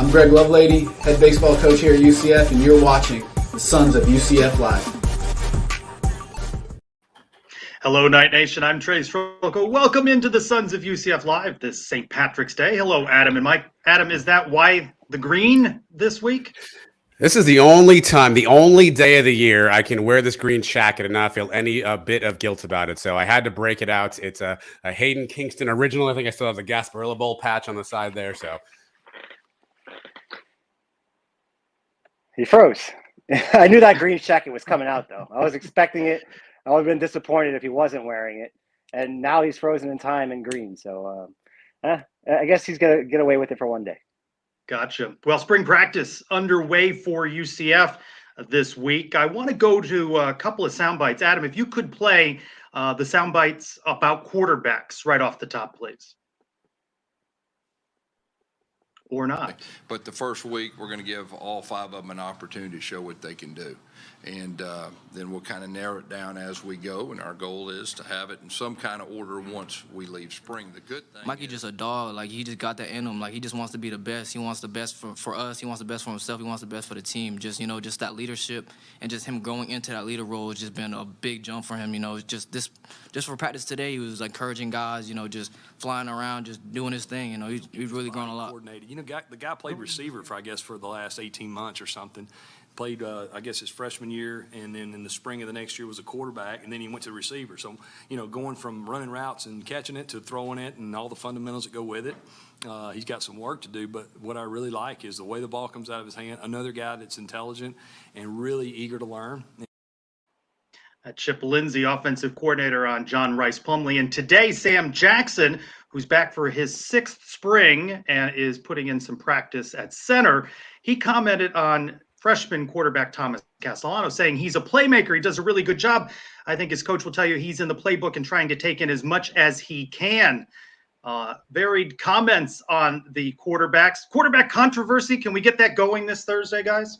I'm Greg Lovelady, head baseball coach here at UCF, and you're watching the Sons of UCF Live. Hello, Night Nation. I'm Trey Strolko. Welcome into the Sons of UCF Live this St. Patrick's Day. Hello, Adam and Mike. Adam, is that why the green this week? This is the only time, the only day of the year I can wear this green jacket and not feel any bit of guilt about it. So I had to break it out. It's a Hayden Kingston original. I think I still have the Gasparilla Bowl patch on the side there. So he froze. I knew that green jacket was coming out, though. I was expecting it. I would have been disappointed if he wasn't wearing it. And now he's frozen in time in green. So I guess he's going to get away with it for one day. Gotcha. Well, spring practice underway for UCF this week. I want to go to a couple of sound bites. Adam, if you could play the sound bites about quarterbacks right off the top, please. Or not. But the first week, we're going to give all five of them an opportunity to show what they can do. And then we'll kind of narrow it down as we go. And our goal is to have it in some kind of order once we leave spring. The good thing Mikey just a dog. Like, he just got that in him. Like, he just wants to be the best. He wants the best for us. He wants the best for himself. He wants the best for the team. Just, just that leadership and just him growing into that leader role has just been a big jump for him. Just for practice today, he was encouraging guys, just flying around, just doing his thing. He's really grown a lot. Coordinated. The guy played receiver for the last 18 months or something. Played, I guess, his freshman year, and then in the spring of the next year was a quarterback, and then he went to receiver. So, going from running routes and catching it to throwing it and all the fundamentals that go with it, he's got some work to do. But what I really like is the way the ball comes out of his hand. Another guy that's intelligent and really eager to learn. Chip Lindsey, offensive coordinator on John Rice Plumlee. And today, Sam Jackson, who's back for his sixth spring and is putting in some practice at center, he commented on freshman quarterback Thomas Castellano, saying he's a playmaker. He does a really good job. I think his coach will tell you he's in the playbook and trying to take in as much as he can. Varied comments on the quarterbacks. Quarterback controversy. Can we get that going this Thursday, guys?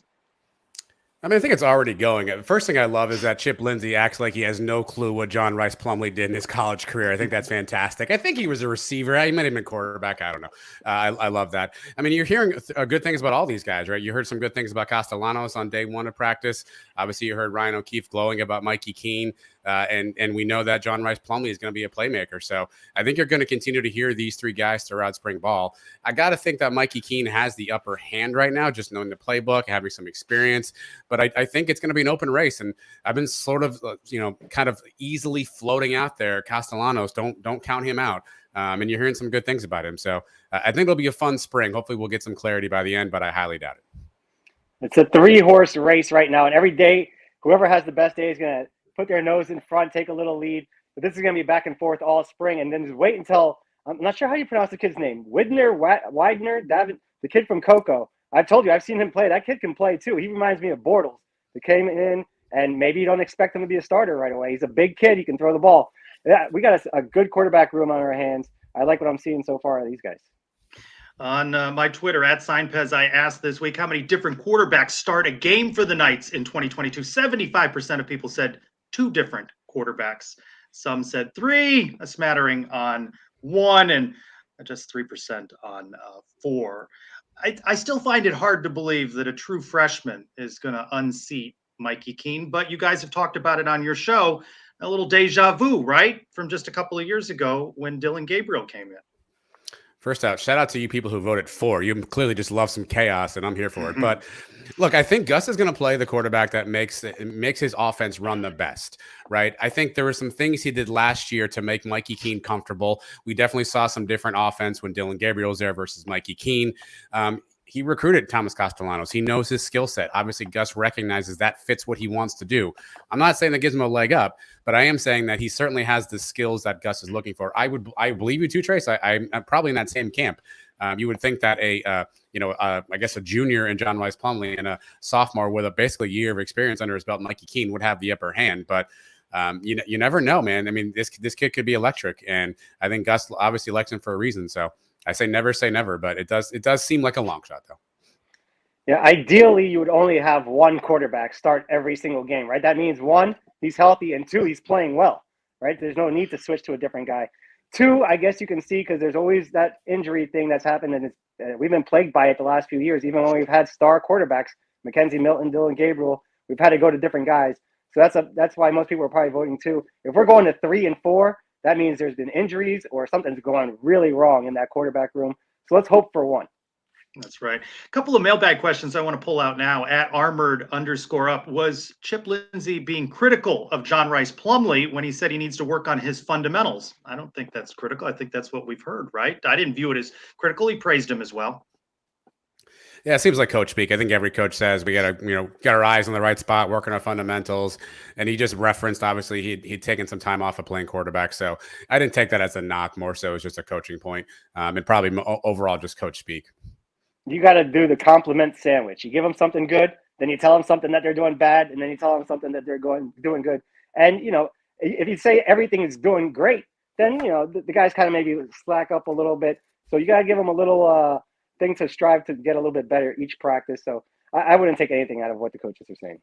I think it's already going. The first thing I love is that Chip Lindsey acts like he has no clue what John Rice Plumlee did in his college career. I think that's fantastic. I think he was a receiver. He might have been quarterback. I don't know. I love that. You're hearing good things about all these guys, right? You heard some good things about Castellanos on day one of practice. Obviously, you heard Ryan O'Keefe glowing about Mikey Keene. And we know that John Rice Plumlee is going to be a playmaker. So I think you're going to continue to hear these three guys throughout spring ball. I got to think that Mikey Keene has the upper hand right now, just knowing the playbook, having some experience. But I think it's going to be an open race. And I've been sort of, kind of easily floating out there. Castellanos, don't count him out. And you're hearing some good things about him. So I think it'll be a fun spring. Hopefully we'll get some clarity by the end, but I highly doubt it. It's a 3-horse race right now. And every day, whoever has the best day is going to put their nose in front, take a little lead. But this is going to be back and forth all spring. And then just wait until, I'm not sure how you pronounce the kid's name, Widener, David, the kid from Cocoa. I've told you, I've seen him play. That kid can play too. He reminds me of Bortles, who came in, and maybe you don't expect him to be a starter right away. He's a big kid. He can throw the ball. Yeah, we got a good quarterback room on our hands. I like what I'm seeing so far of these guys. On my Twitter, @SignPez, I asked this week how many different quarterbacks start a game for the Knights in 2022. 75% of people said 2 different quarterbacks. Some said 3, a smattering on 1, and just 3% on 4. I still find it hard to believe that a true freshman is going to unseat Mikey Keene, but you guys have talked about it on your show. A little deja vu, right? From just a couple of years ago when Dylan Gabriel came in. First out, shout out to you people who voted for. You clearly just love some chaos, and I'm here for it. But look, I think Gus is going to play the quarterback that makes his offense run the best, right? I think there were some things he did last year to make Mikey Keene comfortable. We definitely saw some different offense when Dylan Gabriel was there versus Mikey Keene. He recruited Thomas Castellanos. He knows his skill set. Obviously, Gus recognizes that fits what he wants to do. I'm not saying that gives him a leg up, but I am saying that he certainly has the skills that Gus is looking for. I believe you too, Trace. I'm probably in that same camp. You would think that I guess a junior in John Rice Plumlee and a sophomore with basically a year of experience under his belt, Mikey Keene, would have the upper hand. But you never know, man. This kid could be electric, and I think Gus obviously likes him for a reason. So I say never, but it does seem like a long shot, though. Yeah, ideally, you would only have one quarterback start every single game, right? That means 1, he's healthy, and 2, he's playing well, right? There's no need to switch to a different guy. 2, I guess you can see because there's always that injury thing that's happened, and we've been plagued by it the last few years. Even when we've had star quarterbacks, Mackenzie Milton, Dylan Gabriel, we've had to go to different guys. So that's why most people are probably voting too. If we're going to 3 and 4, that means there's been injuries or something's going really wrong in that quarterback room. So let's hope for one. That's right. A couple of mailbag questions I want to pull out now. At @armored_up, was Chip Lindsey being critical of John Rice Plumlee when he said he needs to work on his fundamentals? I don't think that's critical. I think that's what we've heard, right? I didn't view it as critical. He praised him as well. Yeah, it seems like coach speak. I think every coach says we got to, get our eyes on the right spot, work on our fundamentals. And he just referenced, obviously, he'd taken some time off of playing quarterback. So I didn't take that as a knock, more so as just a coaching point, and probably overall just coach speak. You got to do the compliment sandwich. You give them something good, then you tell them something that they're doing bad, and then you tell them something that they're doing good. And, if you say everything is doing great, then, the guys kind of maybe slack up a little bit. So you got to give them a little thing to strive to get a little bit better each practice. So I wouldn't take anything out of what the coaches are saying.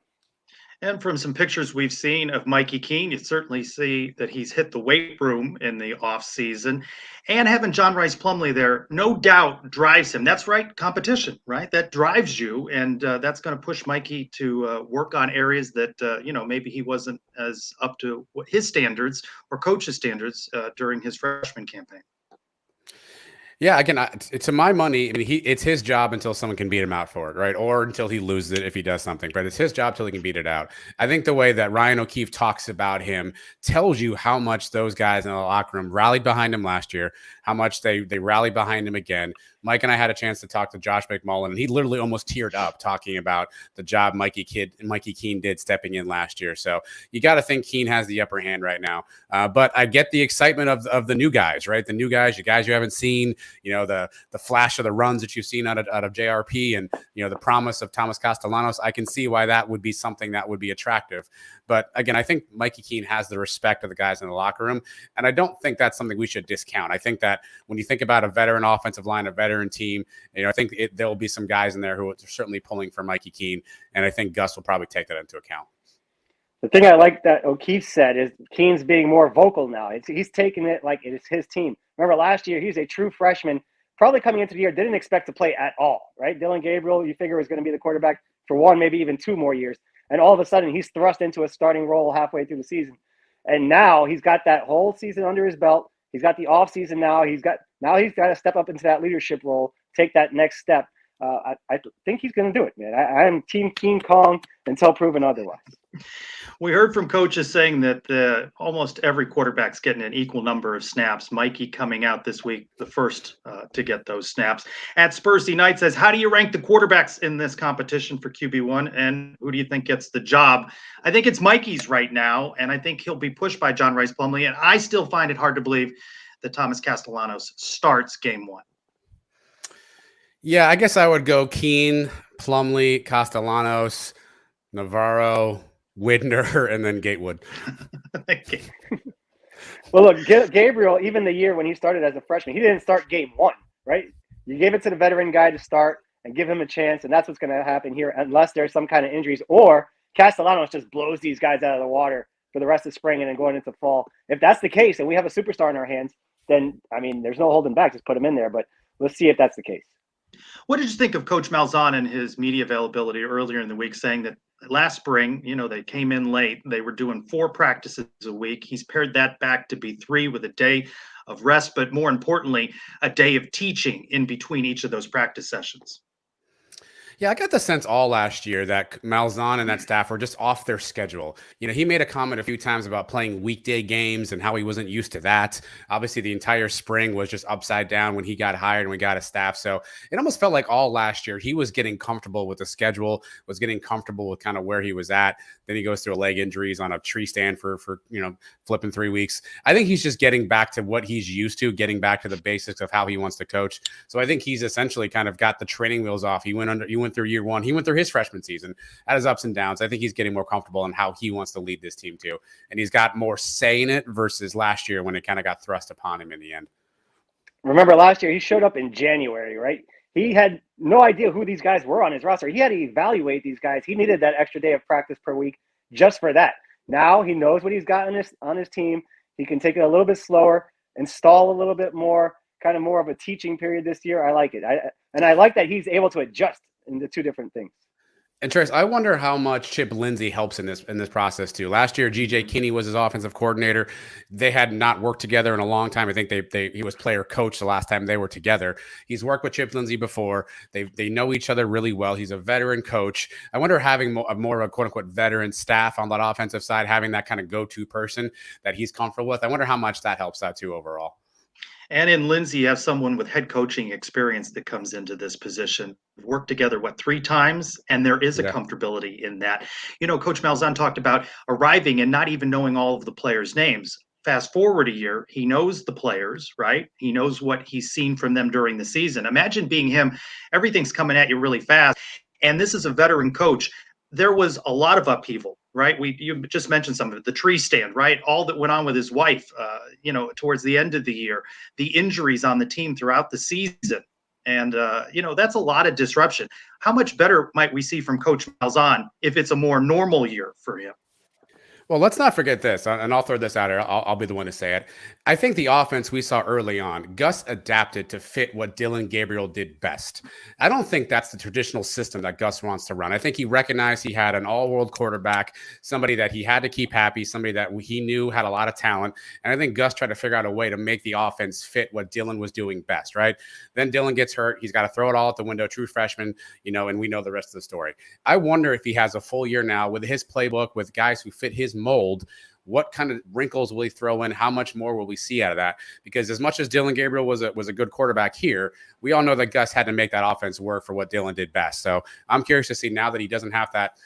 And from some pictures we've seen of Mikey Keene, you certainly see that he's hit the weight room in the offseason. And having John Rice Plumlee there, no doubt drives him. That's right, competition, right? That drives you. And that's going to push Mikey to work on areas that, maybe he wasn't as up to his standards or coach's standards during his freshman campaign. Yeah, again, to my money, it's his job until someone can beat him out for it, right? Or until he loses it if he does something. But it's his job till he can beat it out. I think the way that Ryan O'Keefe talks about him tells you how much those guys in the locker room rallied behind him last year, how much they rallied behind him again. Mike and I had a chance to talk to Josh McMullen, and he literally almost teared up talking about the job Mikey Keene did stepping in last year. So you got to think Keene has the upper hand right now. But I get the excitement of the new guys, right? The new guys, you guys you haven't seen, the flash of the runs that you've seen out of JRP and, the promise of Thomas Castellanos. I can see why that would be something that would be attractive. But again, I think Mikey Keene has the respect of the guys in the locker room. And I don't think that's something we should discount. I think that when you think about a veteran offensive line, a veteran team, I think there will be some guys in there who are certainly pulling for Mikey Keene. And I think Gus will probably take that into account. The thing I like that O'Keefe said is Keene's being more vocal now. He's taking it like it's his team. Remember last year, he was a true freshman, probably coming into the year, didn't expect to play at all, right? Dylan Gabriel, you figure, was going to be the quarterback for 1, maybe even 2 more years. And all of a sudden, he's thrust into a starting role halfway through the season. And now he's got that whole season under his belt. He's got the offseason now. He's got to step up into that leadership role, take that next step. I think he's going to do it, man. I am Team Keene Kong until proven otherwise. We heard from coaches saying that almost every quarterback's getting an equal number of snaps. Mikey coming out this week, the first to get those snaps. At Spursy Knight says, how do you rank the quarterbacks in this competition for QB1? And who do you think gets the job? I think it's Mikey's right now, and I think he'll be pushed by John Rice Plumlee. And I still find it hard to believe that Thomas Castellanos starts game 1. Yeah, I guess I would go Keene, Plumlee, Castellanos, Navarro, Widner, and then Gatewood. Well, look, Gabriel, even the year when he started as a freshman, he didn't start game 1, right? You gave it to the veteran guy to start and give him a chance, and that's what's going to happen here unless there's some kind of injuries or Castellanos just blows these guys out of the water for the rest of spring and then going into fall. If that's the case and we have a superstar in our hands, then, there's no holding back. Just put him in there, but let's see if that's the case. What did you think of Coach Malzahn and his media availability earlier in the week saying that last spring, they came in late. They were doing 4 practices a week. He's pared that back to be 3 with a day of rest, but more importantly, a day of teaching in between each of those practice sessions. Yeah, I got the sense all last year that Malzahn and that staff were just off their schedule. He made a comment a few times about playing weekday games and how he wasn't used to that. Obviously, the entire spring was just upside down when he got hired and we got a staff. So it almost felt like all last year he was getting comfortable with the schedule, was getting comfortable with kind of where he was at. Then he goes through a leg injuries on a tree stand for flipping 3 weeks. I think he's just getting back to what he's used to, getting back to the basics of how he wants to coach. So I think he's essentially kind of got the training wheels off. He went through year 1. He went through his freshman season, had his ups and downs. I think he's getting more comfortable in how he wants to lead this team too. And he's got more say in it versus last year when it kind of got thrust upon him in the end. Remember last year, he showed up in January, right? He had no idea who these guys were on his roster. He had to evaluate these guys. He needed that extra day of practice per week just for that. Now he knows what he's got on his team. He can take it a little bit slower, install a little bit more, kind of more of a teaching period this year. I like it. And I like that he's able to adjust into two different things. And Trace, I wonder how much Chip Lindsey helps in this process too. Last year, G.J. Kinney was his offensive coordinator. They had not worked together in a long time. I think he was player coach the last time they were together. He's worked with Chip Lindsey before. They know each other really well. He's a veteran coach. I wonder having more of a quote unquote veteran staff on that offensive side, having that kind of go-to person that he's comfortable with. I wonder how much that helps out too overall. And in Lindsey, you have someone with head coaching experience that comes into this position. We've worked together, 3 times? And there is a comfortability in that. Coach Malzahn talked about arriving and not even knowing all of the players' names. Fast forward a year, he knows the players, right? He knows what he's seen from them during the season. Imagine being him. Everything's coming at you really fast. And this is a veteran coach. There was a lot of upheaval, right? You just mentioned some of it, the tree stand, right? All that went on with his wife, towards the end of the year, the injuries on the team throughout the season. And, that's a lot of disruption. How much better might we see from Coach Malzahn if it's a more normal year for him? Well, let's not forget this, and I'll throw this out here. I'll be the one to say it. I think the offense we saw early on, Gus adapted to fit what Dillon Gabriel did best. I don't think that's the traditional system that Gus wants to run. I think he recognized he had an all-world quarterback, somebody that he had to keep happy, somebody that he knew had a lot of talent. And I think Gus tried to figure out a way to make the offense fit what Dillon was doing best, right? Then Dillon gets hurt. He's got to throw it all out the window, true freshman, and we know the rest of the story. I wonder if he has a full year now with his playbook, with guys who fit his mold, what kind of wrinkles will he throw in? How much more will we see out of that? Because as much as Dillon Gabriel was a good quarterback here, we all know that Gus had to make that offense work for what Dillon did best. So I'm curious to see now that he doesn't have that,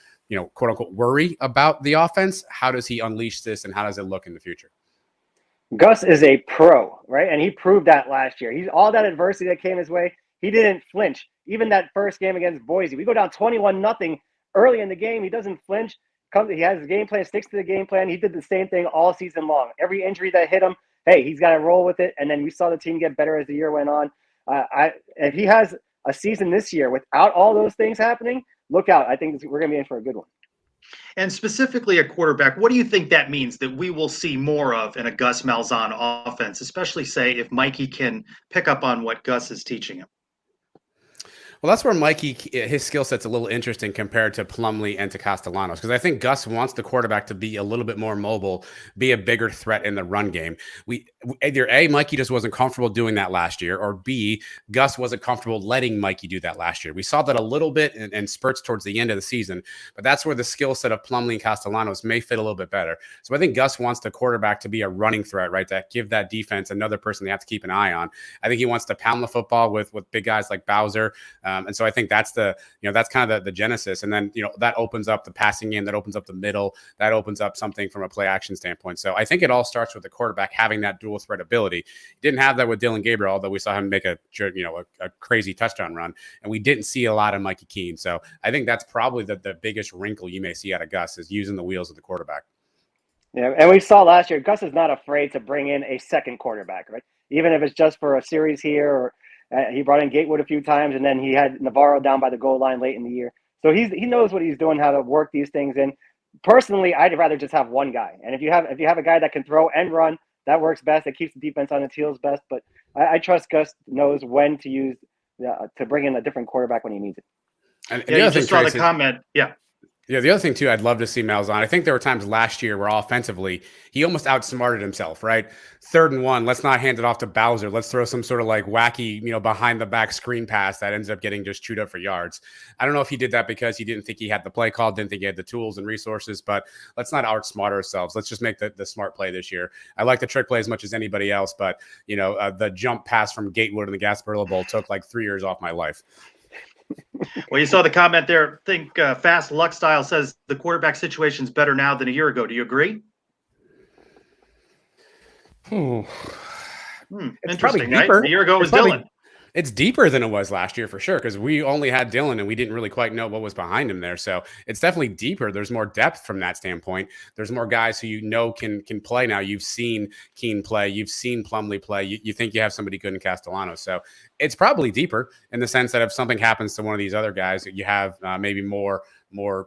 quote unquote worry about the offense, how does he unleash this and how does it look in the future? Gus is a pro, right? And he proved that last year. He's all that adversity that came his way. He didn't flinch. Even that first game against Boise, we go down 21-0 early in the game. He doesn't flinch. He has his game plan, sticks to the game plan. He did the same thing all season long. Every injury that hit him, hey, he's got to roll with it. And then we saw the team get better as the year went on. If he has a season this year without all those things happening, look out. I think we're going to be in for a good one. And specifically a quarterback, what do you think that means that we will see more of in a Gus Malzahn offense, especially, say, if Mikey can pick up on what Gus is teaching him? Well, that's where Mikey, his skill set's a little interesting compared to Plumlee and to Castellanos, because I think Gus wants the quarterback to be a little bit more mobile, be a bigger threat in the run game. Either A, Mikey just wasn't comfortable doing that last year, or B, Gus wasn't comfortable letting Mikey do that last year. We saw that a little bit in spurts towards the end of the season, but that's where the skill set of Plumlee and Castellanos may fit a little bit better. So I think Gus wants the quarterback to be a running threat, right? To give that defense another person they have to keep an eye on. I think he wants to pound the football with big guys like Bowser. And so I think that's that's kind of the genesis. And then, that opens up the passing game, that opens up the middle, that opens up something from a play action standpoint. So I think it all starts with the quarterback having that dual threat ability. He didn't have that with Dillon Gabriel, although we saw him make a crazy touchdown run, and we didn't see a lot of Mikey Keene. So I think that's probably the biggest wrinkle you may see out of Gus is using the wheels of the quarterback. Yeah, and we saw last year, Gus is not afraid to bring in a second quarterback, right? Even if it's just for a series here, or he brought in Gatewood a few times, and then he had Navarro down by the goal line late in the year. So he knows what he's doing, how to work these things in. Personally, I'd rather just have one guy. And if you have a guy that can throw and run, that works best. It keeps the defense on its heels best. But I trust Gus knows when to use to bring in a different quarterback when he needs it. And you just saw the comment. Yeah. Yeah, the other thing, too, I'd love to see Malzahn. I think there were times last year where offensively he almost outsmarted himself, right? 3rd and 1, let's not hand it off to Bowser. Let's throw some sort of wacky, behind-the-back screen pass that ends up getting just chewed up for yards. I don't know if he did that because he didn't think he had the play call, didn't think he had the tools and resources, but let's not outsmart ourselves. Let's just make the smart play this year. I like the trick play as much as anybody else, but, the jump pass from Gatewood in the Gasparilla Bowl took 3 years off my life. Well, you saw the comment there. I think Fast Luck Style says the quarterback situation's better now than a year ago. Do you agree? Interesting, right? A year ago it was Dillon. It's deeper than it was last year for sure, because we only had Dillon and we didn't really quite know what was behind him there. So it's definitely deeper. There's more depth from that standpoint. There's more guys who can play now. You've seen Keene play. You've seen Plumlee play. You think you have somebody good in Castellanos. So it's probably deeper in the sense that if something happens to one of these other guys, you have maybe more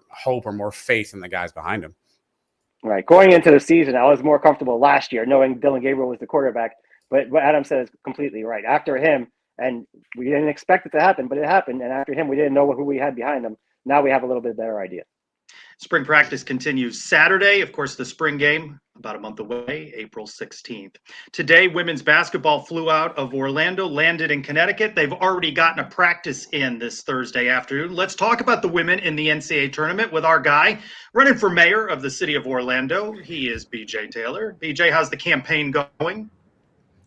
hope or more faith in the guys behind him. Right. Going into the season, I was more comfortable last year knowing Dillon Gabriel was the quarterback. But what Adam said is completely right. After him, and we didn't expect it to happen, but it happened. And after him, we didn't know who we had behind him. Now we have a little bit better idea. Spring practice continues Saturday. Of course, the spring game about a month away, April 16th. Today, women's basketball flew out of Orlando, landed in Connecticut. They've already gotten a practice in this Thursday afternoon. Let's talk about the women in the NCAA tournament with our guy running for mayor of the city of Orlando. He is BJ Taylor. BJ, how's the campaign going?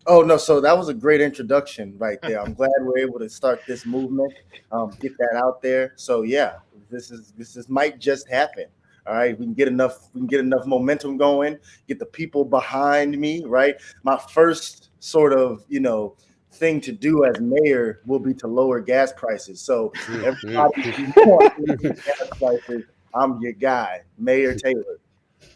Oh, no. So that was a great introduction right there. I'm glad we're able to start this movement, get that out there. So yeah, this might just happen. All right, we can get enough momentum going, get the people behind me, right? My first sort of, thing to do as mayor will be to lower gas prices. So everybody who wants to lower gas prices, I'm your guy, Mayor Taylor.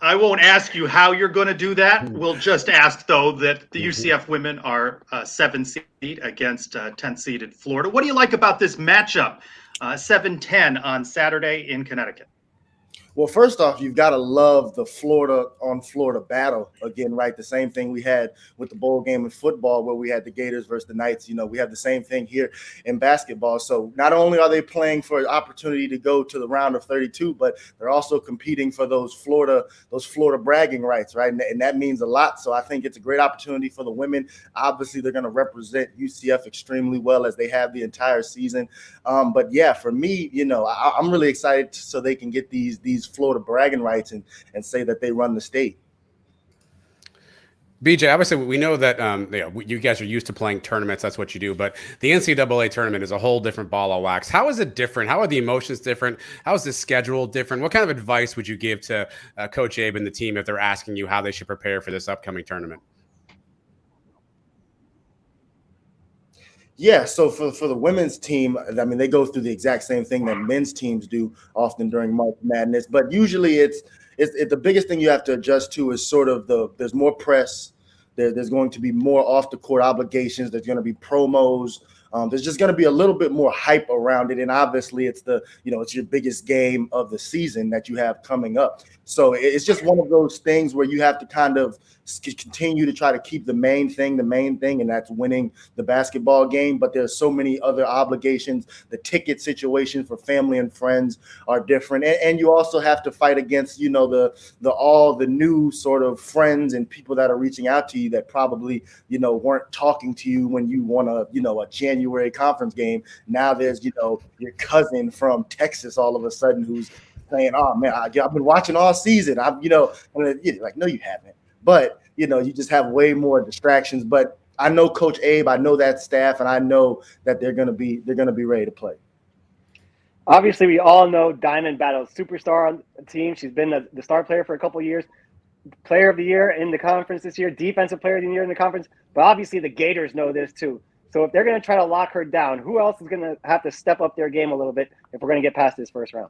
I won't ask you how you're going to do that. We'll just ask, though, that the UCF women are 7 seed against 10 seeded Florida. What do you like about this matchup, 7-10 on Saturday in Connecticut? Well, first off, you've got to love the Florida on Florida battle again, right? The same thing we had with the bowl game in football where we had the Gators versus the Knights. We have the same thing here in basketball. So not only are they playing for an opportunity to go to the round of 32, but they're also competing for those Florida bragging rights, right? And that means a lot. So I think it's a great opportunity for the women. Obviously, they're going to represent UCF extremely well as they have the entire season. But yeah, for me, I'm really excited so they can get these Florida bragging rights and say that they run the state. BJ, obviously we know that you guys are used to playing tournaments. That's what you do. But the NCAA tournament is a whole different ball of wax. How is it different? How are the emotions different? How is the schedule different? What kind of advice would you give to Coach Abe and the team if they're asking you how they should prepare for this upcoming tournament? Yeah, so for the women's team, I mean, they go through the exact same thing that men's teams do often during March Madness. But usually it's the biggest thing you have to adjust to is sort of there's more press. There's going to be more off the court obligations. There's going to be promos. There's just going to be a little bit more hype around it. And obviously it's it's your biggest game of the season that you have coming up. So it's just one of those things where you have to kind of continue to try to keep the main thing, and that's winning the basketball game. But there's so many other obligations. The ticket situation for family and friends are different. And you also have to fight against, all the new sort of friends and people that are reaching out to you that probably, weren't talking to you when you won a January conference game. Now there's, your cousin from Texas all of a sudden who's saying, oh man, I've been watching all season. Like, no, you haven't. But, you just have way more distractions. But I know Coach Abe, I know that staff, and I know that they're gonna be ready to play. Obviously, we all know Diamond battles superstar on the team. She's been the star player for a couple of years, player of the year in the conference this year, defensive player of the year in the conference. But obviously, the Gators know this too. So if they're going to try to lock her down, who else is going to have to step up their game a little bit if we're going to get past this first round?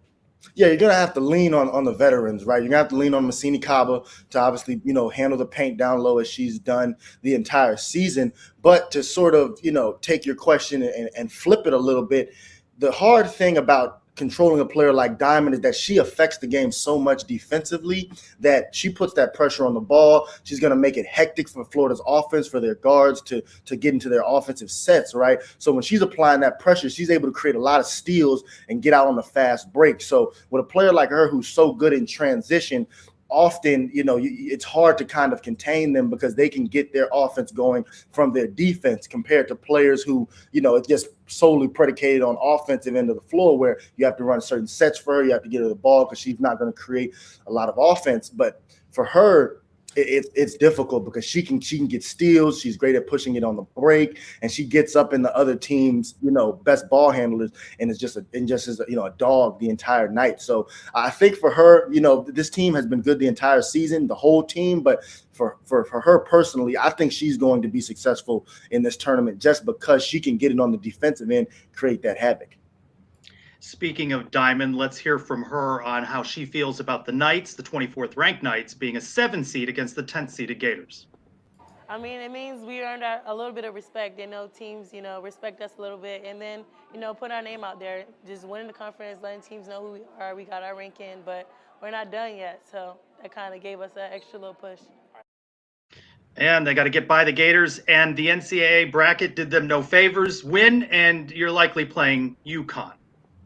Yeah, you're gonna have to lean on the veterans, right? You're gonna have to lean on Massini Kaba to obviously, handle the paint down low as she's done the entire season. But to sort of, take your question and flip it a little bit, the hard thing about controlling a player like Diamond is that she affects the game so much defensively that she puts that pressure on the ball. She's going to make it hectic for Florida's offense, for their guards to get into their offensive sets, right? So when she's applying that pressure, she's able to create a lot of steals and get out on the fast break. So with a player like her who's so good in transition, often, it's hard to kind of contain them because they can get their offense going from their defense compared to players who, it's just solely predicated on offensive end of the floor where you have to run certain sets for her. You have to get her the ball because she's not going to create a lot of offense. But for her, it's difficult because she can get steals. She's great at pushing it on the break, and she gets up in the other team's best ball handlers, and is just a dog the entire night. So I think for her, this team has been good the entire season, the whole team. But for her personally, I think she's going to be successful in this tournament just because she can get it on the defensive end, create that havoc. Speaking of Diamond, let's hear from her on how she feels about the Knights, the 24th ranked Knights, being a 7 seed against the 10th seeded Gators. I mean, it means we earned a little bit of respect. They know teams, respect us a little bit. And then, put our name out there. Just winning the conference, letting teams know who we are. We got our ranking, but we're not done yet. So that kind of gave us an extra little push. And they got to get by the Gators, and the NCAA bracket did them no favors. Win, and you're likely playing UConn.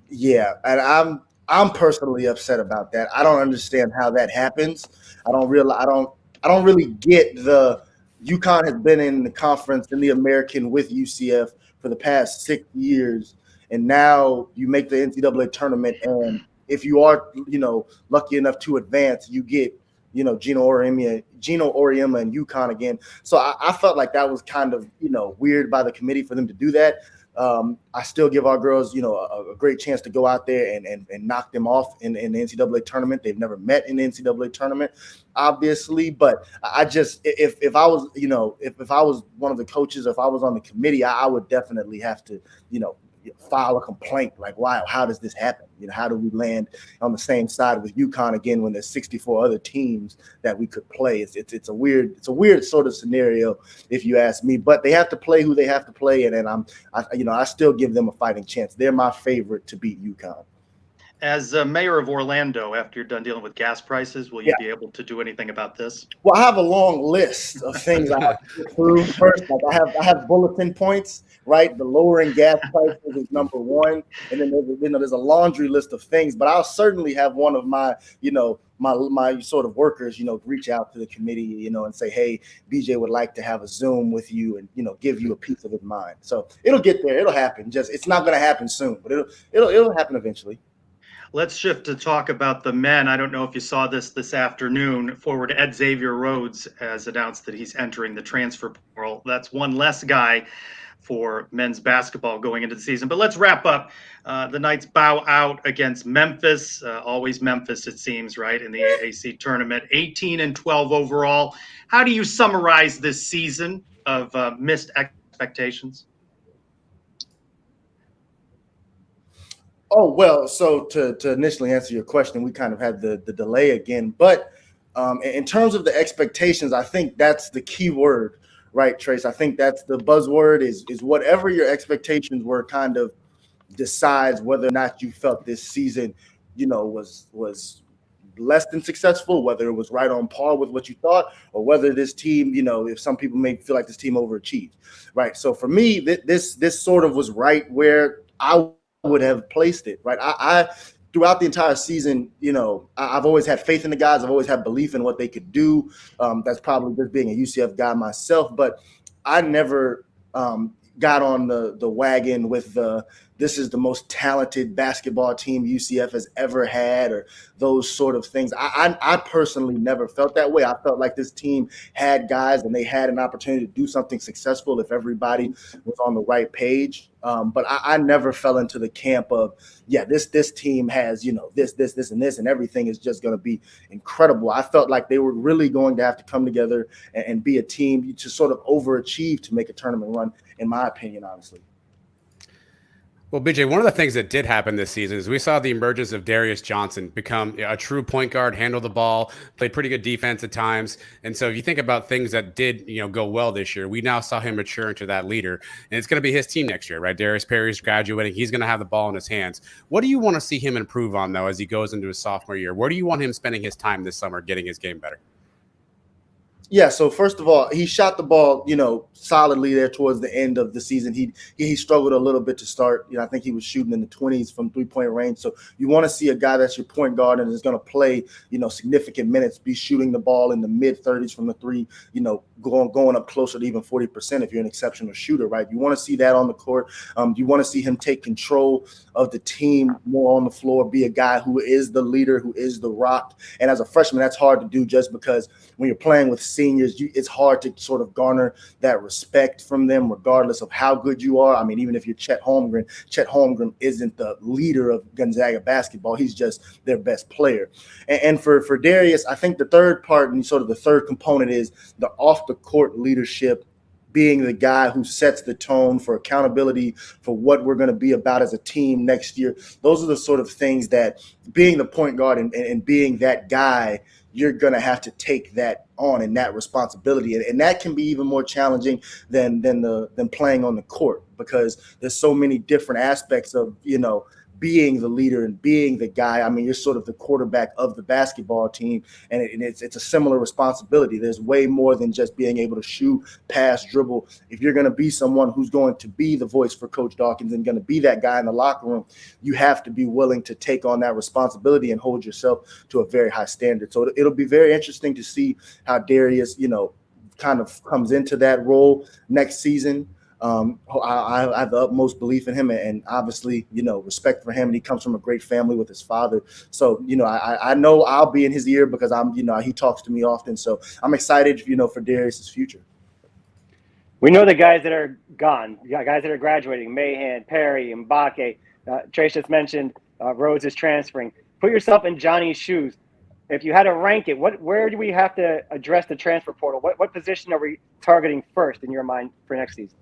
Yeah, and I'm personally upset about that. I don't understand how that happens. I don't really get the UConn has been in the conference in the American with UCF for the past 6 years, and now you make the NCAA tournament, and if you are lucky enough to advance, you get Gino Auriemma and UConn again. So I felt like that was kind of weird by the committee for them to do that. I still give our girls, a great chance to go out there and knock them off in the NCAA tournament. They've never met in the NCAA tournament, obviously, but I just, if I was, if I was one of the coaches, or if I was on the committee, I would definitely have to, file a complaint. Like, wow, how does this happen? How do we land on the same side with UConn again when there's 64 other teams that we could play? It's a weird sort of scenario, if you ask me. But they have to play who they have to play, and I still give them a fighting chance. They're my favorite to beat UConn. As mayor of Orlando, after you're done dealing with gas prices, will you be able to do anything about this? Well, I have a long list of things I have to get through. First, like I have bulletin points, right? The lowering gas prices is number one, and then there's a laundry list of things. But I'll certainly have one of my my sort of workers, reach out to the committee, and say, hey, BJ would like to have a Zoom with you and give you a piece of his mind. So it'll get there. It'll happen. Just it's not going to happen soon, but it'll happen eventually. Let's shift to talk about the men. I don't know if you saw this afternoon. Forward Ed Xavier Rhodes has announced that he's entering the transfer portal. That's one less guy for men's basketball going into the season. But let's wrap up. The Knights bow out against Memphis. Always Memphis, it seems, right, in the AAC tournament. 18-12 overall. How do you summarize this season of missed expectations? Oh, well, so to initially answer your question, we kind of had the delay again. But in terms of the expectations, I think that's the key word, right, Trace? I think that's the buzzword is whatever your expectations were kind of decides whether or not you felt this season, was less than successful, whether it was right on par with what you thought, or whether this team, if some people may feel like this team overachieved, right? So for me, this sort of was right where I would have placed it, right? I throughout the entire season, I've always had faith in the guys. I've always had belief in what they could do. That's probably just being a UCF guy myself, but I never got on the wagon with this is the most talented basketball team UCF has ever had, or those sort of things. I personally never felt that way. I felt like this team had guys and they had an opportunity to do something successful if everybody was on the right page. But I never fell into the camp of, this team has, this, and this, and everything is just going to be incredible. I felt like they were really going to have to come together and be a team to sort of overachieve to make a tournament run, in my opinion, honestly. Well, BJ, one of the things that did happen this season is we saw the emergence of Darius Johnson become a true point guard, handle the ball, played pretty good defense at times. And so if you think about things that did, go well this year, we now saw him mature into that leader. And it's going to be his team next year, right? Darius Perry's graduating. He's going to have the ball in his hands. What do you want to see him improve on, though, as he goes into his sophomore year? Where do you want him spending his time this summer getting his game better? Yeah, so first of all, he shot the ball, solidly there towards the end of the season. He struggled a little bit to start. I think he was shooting in the 20s from three-point range. So you want to see a guy that's your point guard and is going to play, significant minutes, be shooting the ball in the mid-30s from the three, going up closer to even 40% if you're an exceptional shooter, right? You want to see that on the court. You want to see him take control of the team more on the floor, be a guy who is the leader, who is the rock. And as a freshman, that's hard to do just because when you're playing with seniors, it's hard to sort of garner that respect from them, regardless of how good you are. I mean, even if you're Chet Holmgren isn't the leader of Gonzaga basketball. He's just their best player. And for Darius, I think the third part and sort of the third component is the off-the-court leadership, being the guy who sets the tone for accountability for what we're going to be about as a team next year. Those are the sort of things that being the point guard and being that guy, you're going to have to take that on and that responsibility. And that can be even more challenging than playing on the court, because there's so many different aspects of, being the leader and being the guy. I mean, you're sort of the quarterback of the basketball team, and it's a similar responsibility. There's way more than just being able to shoot, pass, dribble. If you're going to be someone who's going to be the voice for Coach Dawkins and going to be that guy in the locker room, you have to be willing to take on that responsibility and hold yourself to a very high standard. So it'll be very interesting to see how Darius, kind of comes into that role next season. I have the utmost belief in him, and obviously, respect for him. And he comes from a great family with his father. So, I know I'll be in his ear because he talks to me often. So I'm excited, for Darius's future. We know the guys that are gone, guys that are graduating, Mahan, Perry, Mbake. Trace just mentioned Rhodes is transferring. Put yourself in Johnny's shoes. If you had to rank it, where do we have to address the transfer portal? What position are we targeting first in your mind for next season?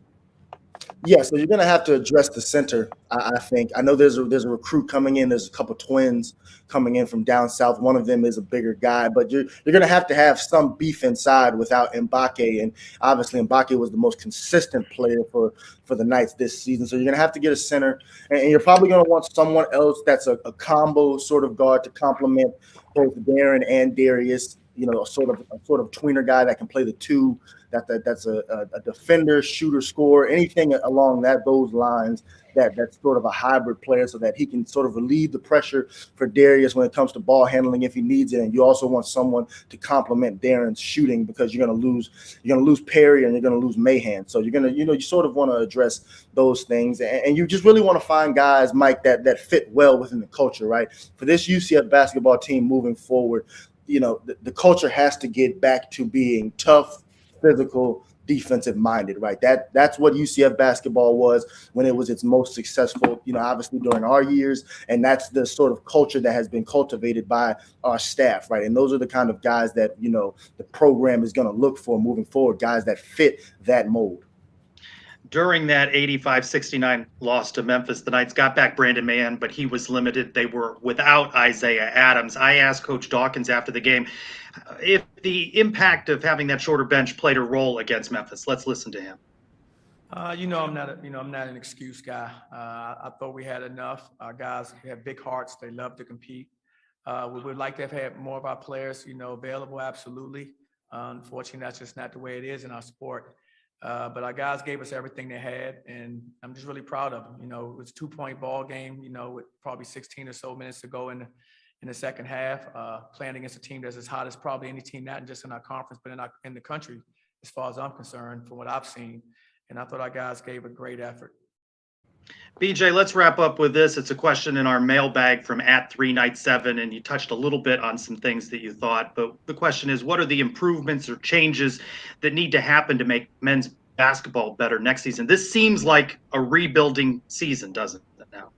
Yeah, so you're going to have to address the center, I think. I know there's a recruit coming in. There's a couple twins coming in from down south. One of them is a bigger guy, but you're going to have some beef inside without Mbake. And obviously Mbake was the most consistent player for the Knights this season. So you're going to have to get a center, and you're probably going to want someone else that's a combo sort of guard to complement both Darren and Darius. A sort of tweener guy that can play the two, that's a defender, shooter, scorer, anything along those lines. That's sort of a hybrid player, so that he can sort of relieve the pressure for Darius when it comes to ball handling if he needs it. And you also want someone to complement Darren's shooting, because you're going to lose Perry and you're going to lose Mahan. So you sort of want to address those things, and you just really want to find guys, Mike, that fit well within the culture, right? For this UCF basketball team moving forward, the culture has to get back to being tough, physical, defensive minded, right? That's what UCF basketball was when it was its most successful, obviously during our years. And that's the sort of culture that has been cultivated by our staff, right? And those are the kind of guys that, the program is going to look for moving forward, guys that fit that mold. During that 85-69 loss to Memphis, the Knights got back Brandon Mann, but he was limited. They were without Isaiah Adams. I asked Coach Dawkins after the game if the impact of having that shorter bench played a role against Memphis. Let's listen to him. I'm not an excuse guy. I thought we had enough. Our guys have big hearts. They love to compete. We would like to have had more of our players, available. Absolutely. Unfortunately, that's just not the way it is in our sport. But our guys gave us everything they had, and I'm just really proud of them. It was a 2-point ball game, with probably 16 or so minutes to go in the second half, playing against a team that's as hot as probably any team, not just in our conference, but in the country, as far as I'm concerned, from what I've seen. And I thought our guys gave a great effort. BJ, let's wrap up with this. It's a question in our mailbag from @3Night7, and you touched a little bit on some things that you thought, but the question is, what are the improvements or changes that need to happen to make men's basketball better next season? This seems like a rebuilding season, doesn't it now?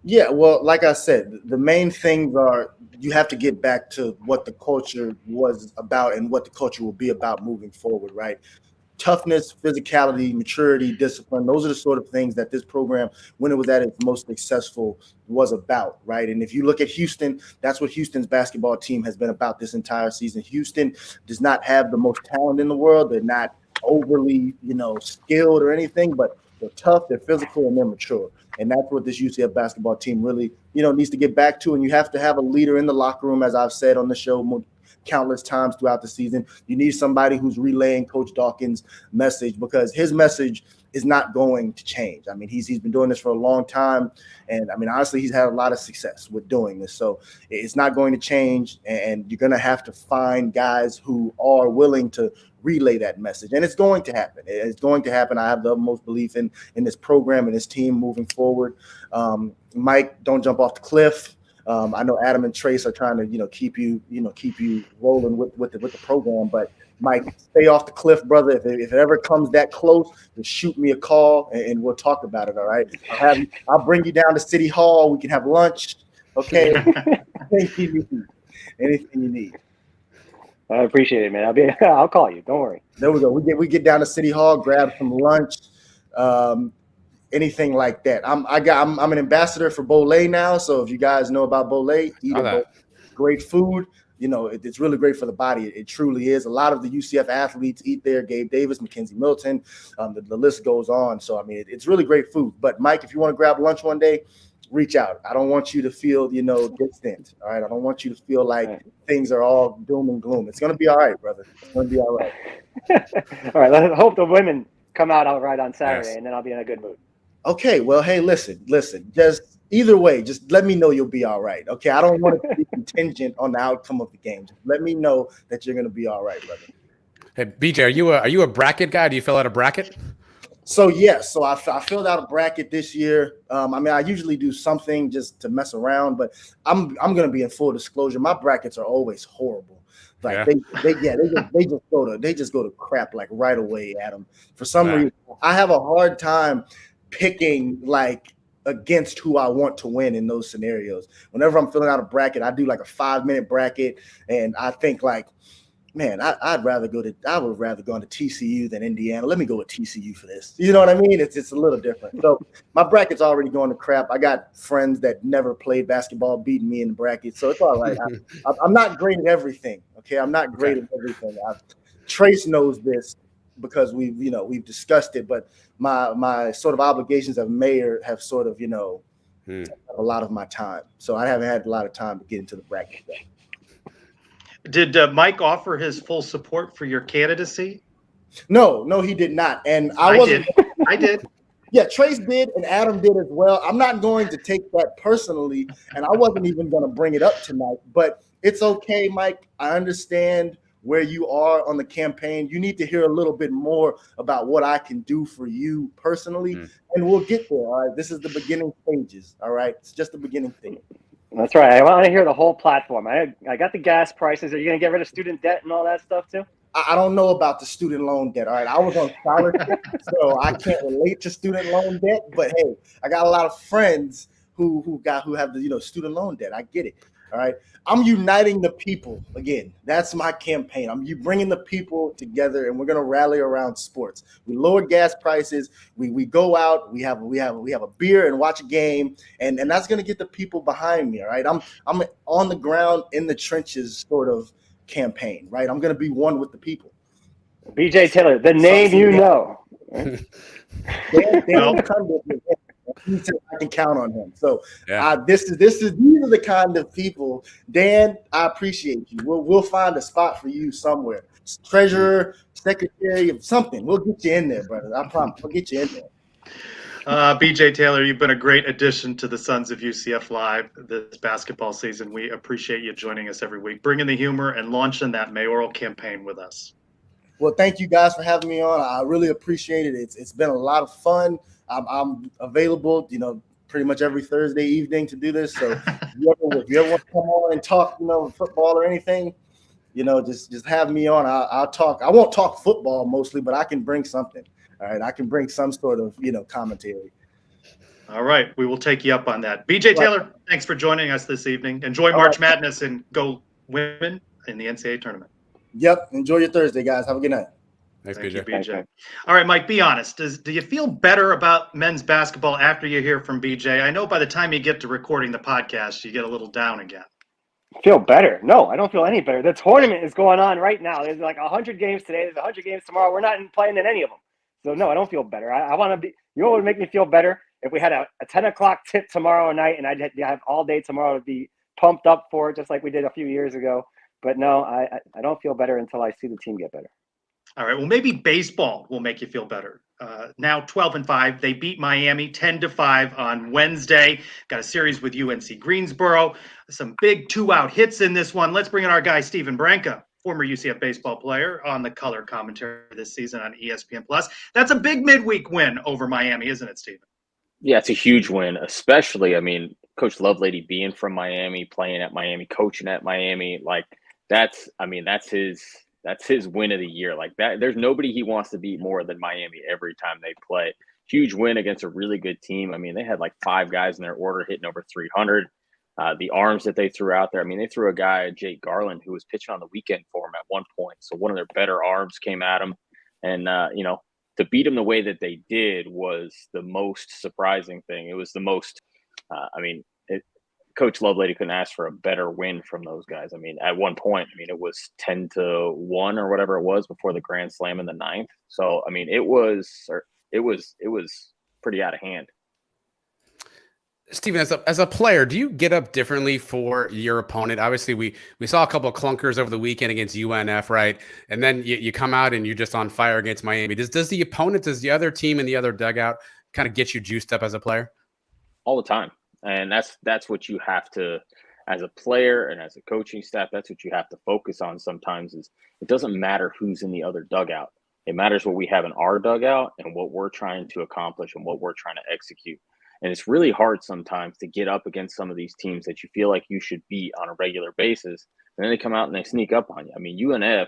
Yeah, well, like I said, the main things are you have to get back to what the culture was about and what the culture will be about moving forward, right? Toughness, physicality, maturity, discipline. Those are the sort of things that this program, when it was at its most successful, was about, right? And if you look at Houston, that's what Houston's basketball team has been about this entire season. Houston does not have the most talent in the world. They're not overly, skilled or anything, but they're tough, they're physical, and they're mature. And that's what this UCF basketball team really, needs to get back to. And you have to have a leader in the locker room, as I've said on the show countless times throughout the season. You need somebody who's relaying Coach Dawkins' message, because his message is not going to change. I mean, he's been doing this for a long time, and I mean, honestly, he's had a lot of success with doing this. So it's not going to change, and you're going to have to find guys who are willing to relay that message, and it's going to happen. It's going to happen. I have the utmost belief in this program and this team moving forward. Mike, don't jump off the cliff. I know Adam and Trace are trying to, keep you rolling with the program, but Mike, stay off the cliff, brother. If it ever comes that close, just shoot me a call and we'll talk about it. All right. I'll bring you down to City Hall. We can have lunch. Okay. Anything you need. I appreciate it, man. I'll call you. Don't worry. There we go. We get down to City Hall, grab some lunch. Anything like that. I'm an ambassador for Bolé now, so if you guys know about Bolé, great food. it's really great for the body. It truly is. A lot of the UCF athletes eat there. Gabe Davis, Mackenzie Milton, the list goes on. So, I mean, it's really great food. But, Mike, if you want to grab lunch one day, reach out. I don't want you to feel, distant. All right. I don't want you to feel like things are all doom and gloom. It's going to be all right, brother. It's going to be all right. All right. Let's hope the women come out all right on Saturday, Yes. and then I'll be in a good mood. Okay. Well, hey, listen. Just either way, just let me know you'll be all right. Okay. I don't want it to be contingent on the outcome of the game. Just let me know that you're going to be all right, brother. Hey, BJ, are you a bracket guy? Do you fill out a bracket? So, yes. So I filled out a bracket this year. I usually do something just to mess around, but I'm going to be in full disclosure. My brackets are always horrible. Like they just go to crap like right away, Adam. For some reason, I have a hard time picking like against who I want to win in those scenarios. Whenever I'm filling out a bracket, I do like a 5-minute bracket, and I think like, man, I would rather go to TCU than Indiana. Let me go with TCU for this. You know what I mean? It's a little different. So my bracket's already going to crap. I got friends that never played basketball beating me in the bracket, so it's all right. I'm not great at everything. Okay, I'm not great at everything. Trace knows this because we've discussed it. But my sort of obligations as mayor have sort of a lot of my time. So I haven't had a lot of time to get into the bracket yet. Did Mike offer his full support for your candidacy? No, he did not. And I did. Yeah, Trace did, and Adam did as well. I'm not going to take that personally, and I wasn't even going to bring it up tonight. But it's okay, Mike. I understand where you are on the campaign. You need to hear a little bit more about what I can do for you personally, and we'll get there. All right, this is the beginning stages. All right, it's just the beginning stage. That's right. I want to hear the whole platform. I got the gas prices. Are you going to get rid of student debt and all that stuff too? I don't know about the student loan debt. All right, I was on scholarship, so I can't relate to student loan debt. But hey, I got a lot of friends who have the student loan debt. I get it. All right, I'm uniting the people again. That's my campaign. I'm bringing the people together, and we're gonna rally around sports. We lower gas prices. We go out. We have a beer and watch a game, and that's gonna get the people behind me. All right, I'm on the ground in the trenches sort of campaign. Right, I'm gonna be one with the people. BJ Taylor, the name you know. I can count on him. So these are the kind of people. Dan, I appreciate you. We'll find a spot for you somewhere. Treasurer, secretary, something. We'll get you in there, brother. I promise. We'll get you in there. BJ Taylor, you've been a great addition to the Sons of UCF Live this basketball season. We appreciate you joining us every week, bringing the humor and launching that mayoral campaign with us. Well, thank you guys for having me on. I really appreciate it. It's been a lot of fun. I'm available, pretty much every Thursday evening to do this. So if you ever want to come on and talk, football or anything, just have me on. I'll talk. I won't talk football mostly, but I can bring something. All right, I can bring some sort of commentary. All right, we will take you up on that. BJ Taylor, thanks for joining us this evening. Enjoy March Madness and go women in the NCAA tournament. Yep. Enjoy your Thursday, guys. Have a good night. Thanks, Thank BJ. you, BJ. All right, Mike, be honest. Do you feel better about men's basketball after you hear from BJ? I know by the time you get to recording the podcast, you get a little down again. Feel better? No, I don't feel any better. The tournament is going on right now. There's like 100 games today. There's 100 games tomorrow. We're not playing in any of them. So, no, I don't feel better. I want to be – what would make me feel better? If we had a 10 o'clock tip tomorrow night and I'd have all day tomorrow to be pumped up for it just like we did a few years ago. But, no, I don't feel better until I see the team get better. All right. Well, maybe baseball will make you feel better. Now 12-5. They beat Miami 10-5 on Wednesday. Got a series with UNC Greensboro. Some big 2-out hits in this one. Let's bring in our guy, Steven Branca, former UCF baseball player, on the color commentary this season on ESPN+. That's a big midweek win over Miami, isn't it, Steven? Yeah, it's a huge win, especially, Coach Lovelady being from Miami, playing at Miami, coaching at Miami. That's his win of the year. Like that, there's nobody he wants to beat more than Miami every time they play. Huge win against a really good team. They had like 5 guys in their order hitting over 300. The arms that they threw out there. They threw a guy, Jake Garland, who was pitching on the weekend for him at one point. So one of their better arms came at him. And, to beat him the way that they did was the most surprising thing. It was the most, Coach Lovelady couldn't ask for a better win from those guys. I mean, at one point, I mean, it was 10-1 or whatever it was before the grand slam in the ninth. So, I mean, it was pretty out of hand. Steven, as a player, do you get up differently for your opponent? Obviously, we saw a couple of clunkers over the weekend against UNF, right? And then you come out and you're just on fire against Miami. Does the opponent, does the other team in the other dugout kind of get you juiced up as a player? All the time. And that's what you have to, as a player and as a coaching staff, that's what you have to focus on sometimes. Is it doesn't matter who's in the other dugout. It matters what we have in our dugout and what we're trying to accomplish and what we're trying to execute. And it's really hard sometimes to get up against some of these teams that you feel like you should beat on a regular basis. And then they come out and they sneak up on you. I mean, UNF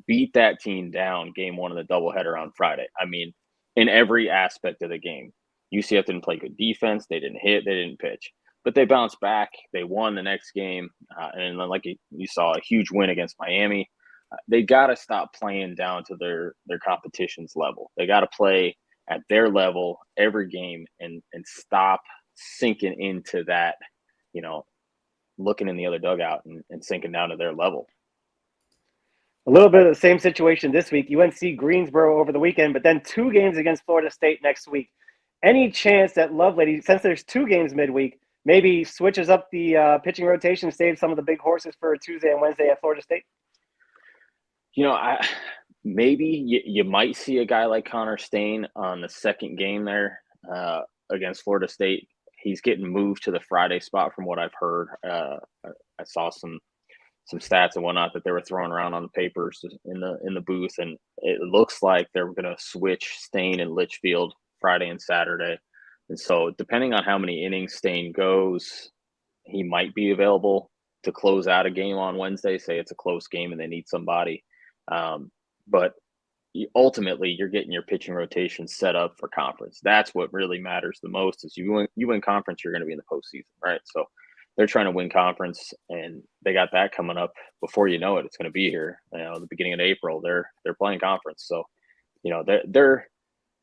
beat that team down game one of the doubleheader on Friday. I mean, in every aspect of the game. UCF didn't play good defense. They didn't hit. They didn't pitch. But they bounced back. They won the next game. And then, like you saw, a huge win against Miami. They got to stop playing down to their competition's level. They got to play at their level every game and stop sinking into that, looking in the other dugout and sinking down to their level. A little bit of the same situation this week. UNC Greensboro over the weekend, but then 2 games against Florida State next week. Any chance that Lovelady, since there's 2 games midweek, maybe switches up the pitching rotation, saves some of the big horses for Tuesday and Wednesday at Florida State? Maybe you might see a guy like Connor Stain on the second game there against Florida State. He's getting moved to the Friday spot from what I've heard. I saw some stats and whatnot that they were throwing around on the papers in the booth, and it looks like they're going to switch Stain and Litchfield Friday and Saturday. And so depending on how many innings Stain goes, he might be available to close out a game on Wednesday. Say it's a close game and they need somebody. But ultimately, you're getting your pitching rotation set up for conference. That's what really matters the most. Is you win conference, you're going to be in the postseason, right? So they're trying to win conference, and they got that coming up. Before you know it, it's going to be here. The beginning of April, they're playing conference. So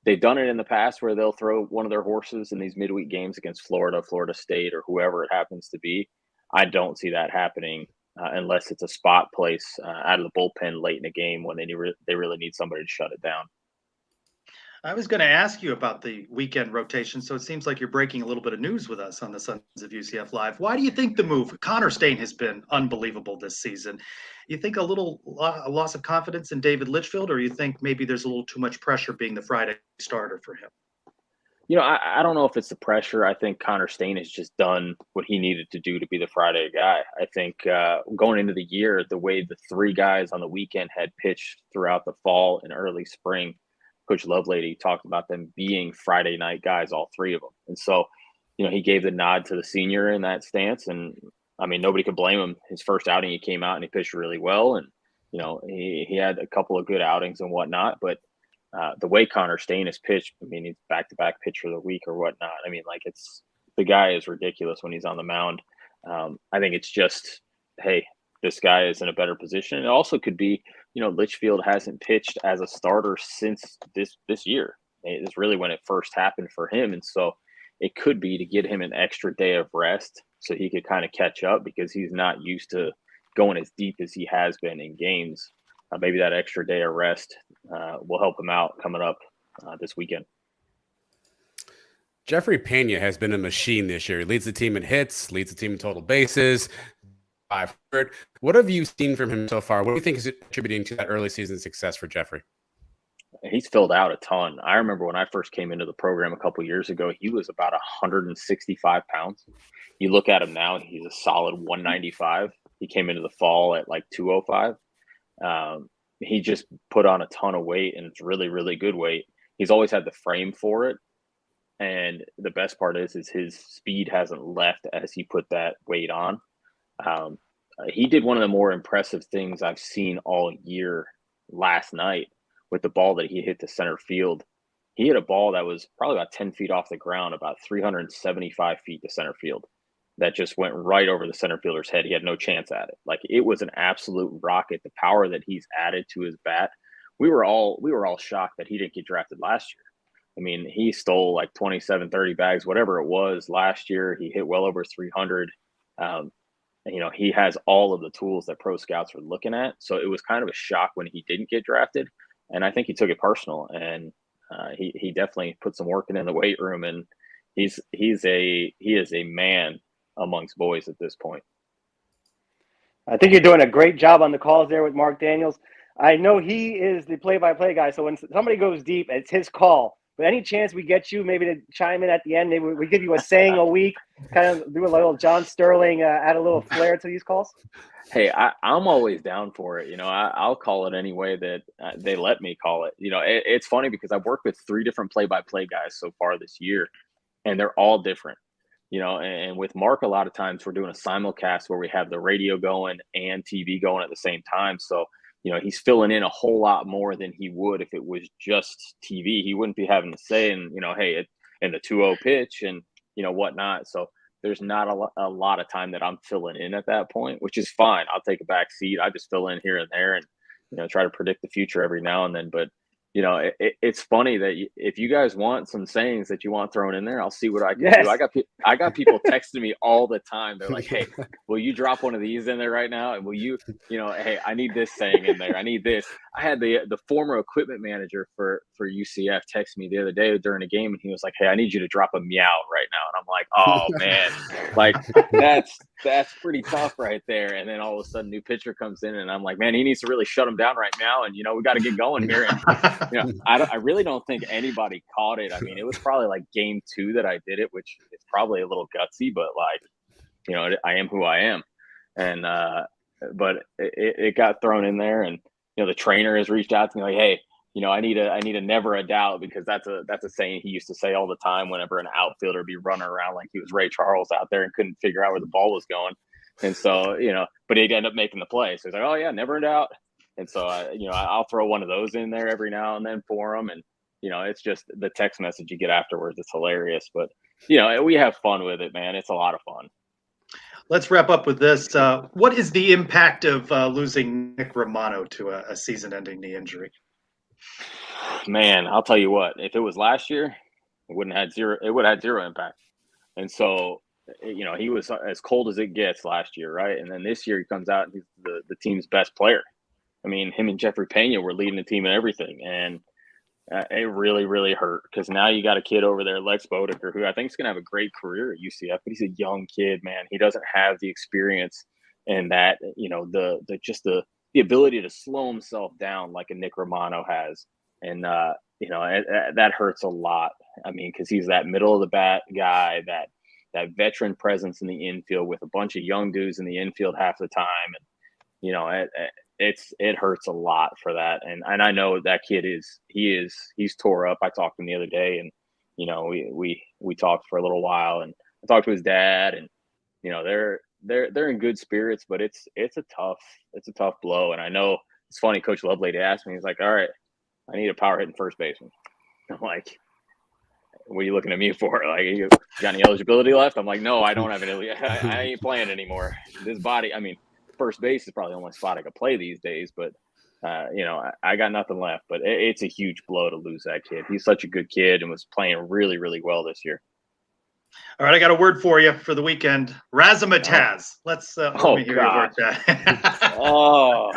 they've done it in the past where they'll throw one of their horses in these midweek games against Florida State, or whoever it happens to be. I don't see that happening. Unless it's a spot place out of the bullpen late in the game when they really need somebody to shut it down. I was going to ask you about the weekend rotation, so it seems like you're breaking a little bit of news with us on the Sons of UCF Live. Why do you think the move? Connor Stain has been unbelievable this season. You think a loss of confidence in David Litchfield, or you think maybe there's a little too much pressure being the Friday starter for him? I don't know if it's the pressure. I think Connor Stain has just done what he needed to do to be the Friday guy. I think going into the year, the way the 3 guys on the weekend had pitched throughout the fall and early spring, Coach Lovelady talked about them being Friday night guys, all 3 of them. And so, he gave the nod to the senior in that stance. And, I mean, nobody could blame him. His first outing, he came out and he pitched really well. And, he had a couple of good outings and whatnot. But the way Connor Stain is pitched, I mean, he's back-to-back pitcher of the week or whatnot. I mean, the guy is ridiculous when he's on the mound. I think it's just, hey, this guy is in a better position. It also could be, Litchfield hasn't pitched as a starter since this year. It's really when it first happened for him. And so it could be to get him an extra day of rest so he could kind of catch up, because he's not used to going as deep as he has been in games. Maybe that extra day of rest will help him out coming up this weekend. Jeffrey Pena has been a machine this year. He leads the team in hits, leads the team in total bases, 500. What have you seen from him so far? What do you think is contributing to that early season success for Jeffrey? He's filled out a ton. I remember when I first came into the program a couple years ago, he was about 165 pounds. You look at him now, he's a solid 195. He came into the fall at like 205. He just put on a ton of weight, and it's really, really good weight. He's always had the frame for it. And the best part is his speed hasn't left as he put that weight on. He did one of the more impressive things I've seen all year last night with the ball that he hit to center field. He hit a ball that was probably about 10 feet off the ground, about 375 feet to center field. That just went right over the center fielder's head. He had no chance at it. It was an absolute rocket. The power that he's added to his bat. We were all shocked that he didn't get drafted last year. I mean, he stole like 27, 30 bags, whatever it was last year. He hit well over 300. He has all of the tools that pro scouts are looking at. So it was kind of a shock when he didn't get drafted. And I think he took it personal, and he definitely put some work in the weight room, and he is a man amongst boys at this point. I think you're doing a great job on the calls there with Mark Daniels. I know he is the play-by-play guy, so when somebody goes deep, it's his call. But any chance we get you maybe to chime in at the end, maybe we give you a saying a week, kind of do a little John Sterling, add a little flair to these calls? Hey, I'm always down for it. I'll call it any way that they let me call it. It's funny because I've worked with 3 different play-by-play guys so far this year, and they're all different. And with Mark, a lot of times we're doing a simulcast where we have the radio going and TV going at the same time. So, he's filling in a whole lot more than he would if it was just TV. He wouldn't be having to say, and, hey, in the 2-0 pitch and, whatnot. So there's not a lot of time that I'm filling in at that point, which is fine. I'll take a back seat. I just fill in here and there and, try to predict the future every now and then. But, it's funny that if you guys want some sayings that you want thrown in there, I'll see what I can do. I got people texting me all the time. They're like, "Hey, will you drop one of these in there right now? And will you, hey, I need this saying in there. I need this." I had the former equipment manager for UCF text me the other day during a game, and he was like, "Hey, I need you to drop a meow right now." And I'm like, "Oh man, like that's pretty tough right there." And then all of a sudden, new pitcher comes in, and I'm like, "Man, he needs to really shut him down right now." And we got to get going here. And I really don't think anybody caught it. I mean, it was probably like game 2 that I did it, which is probably a little gutsy, but I am who I am. And but it got thrown in there, and the trainer has reached out to me like, "Hey, I need a never a doubt," because that's a saying he used to say all the time whenever an outfielder be running around like he was Ray Charles out there and couldn't figure out where the ball was going. And so, but he'd end up making the play. So he's like, "Oh yeah, never in doubt." And so, I'll throw one of those in there every now and then for him. And, it's just the text message you get afterwards. It's hilarious. But, we have fun with it, man. It's a lot of fun. Let's wrap up with this. What is the impact of losing Nick Romano to a season-ending knee injury? Man, I'll tell you what. If it was last year, it would have had zero impact. And so, he was as cold as it gets last year, right? And then this year he comes out and he's the team's best player. I mean, him and Jeffrey Pena were leading the team and everything, and it really, really hurt because now you got a kid over there, Lex Bodeker, who I think is going to have a great career at UCF, but he's a young kid, man. He doesn't have the experience and that, the ability to slow himself down like a Nick Romano has, and that hurts a lot. I mean, because he's that middle of the bat guy, that veteran presence in the infield with a bunch of young dudes in the infield half the time, and it hurts a lot for that. And I know that kid he's tore up. I talked to him the other day, and, we talked for a little while, and I talked to his dad, and, they're in good spirits, but it's a tough blow. And I know it's funny. Coach Lovelady asked me, he's like, "All right, I need a power hitting first baseman." I'm like, "What are you looking at me for? Like, you got any eligibility left?" I'm like, "No, I don't have any. I ain't playing anymore. This body, I mean, first base is probably the only spot I could play these days, but I got nothing left." But it's a huge blow to lose that kid. He's such a good kid and was playing really, really well this year. All right, I got a word for you for the weekend. Razzmatazz. Let's let me hear your word. Oh,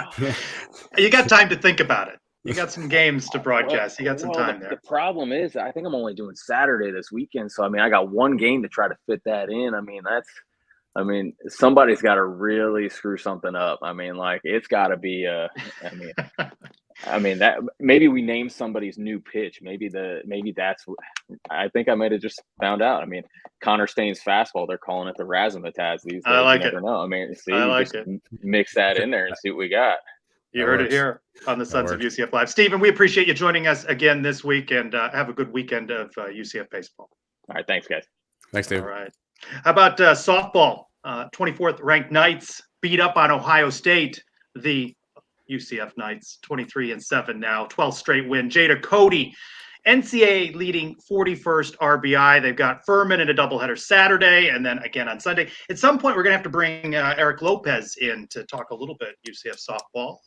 you got time to think about it. You got some games to broadcast. You got some time there. The problem is, I think I'm only doing Saturday this weekend, so I mean, I got one game to try to fit that in. I mean, somebody's got to really screw something up. I mean, like, it's got to be I mean that maybe we name somebody's new pitch. Maybe that's. I think I might have just found out. I mean, Connor Stain's fastball, they're calling it the Razzmatazz these days. I like you it. never know. I mean, see, I like it. Mix that in there and see what we got. You heard it here on the Sons of UCF Live. Stephen, we appreciate you joining us again this week, and have a good weekend of UCF baseball. All right, thanks, guys. Thanks, Steve. All right. How about softball? 24th ranked Knights beat up on Ohio State. The UCF Knights 23-7 now, 12th straight win. Jada Cody NCAA leading 41st RBI. They've got Furman in a doubleheader Saturday, and then again on Sunday. At some point, we're going to have to bring Eric Lopez in to talk a little bit UCF softball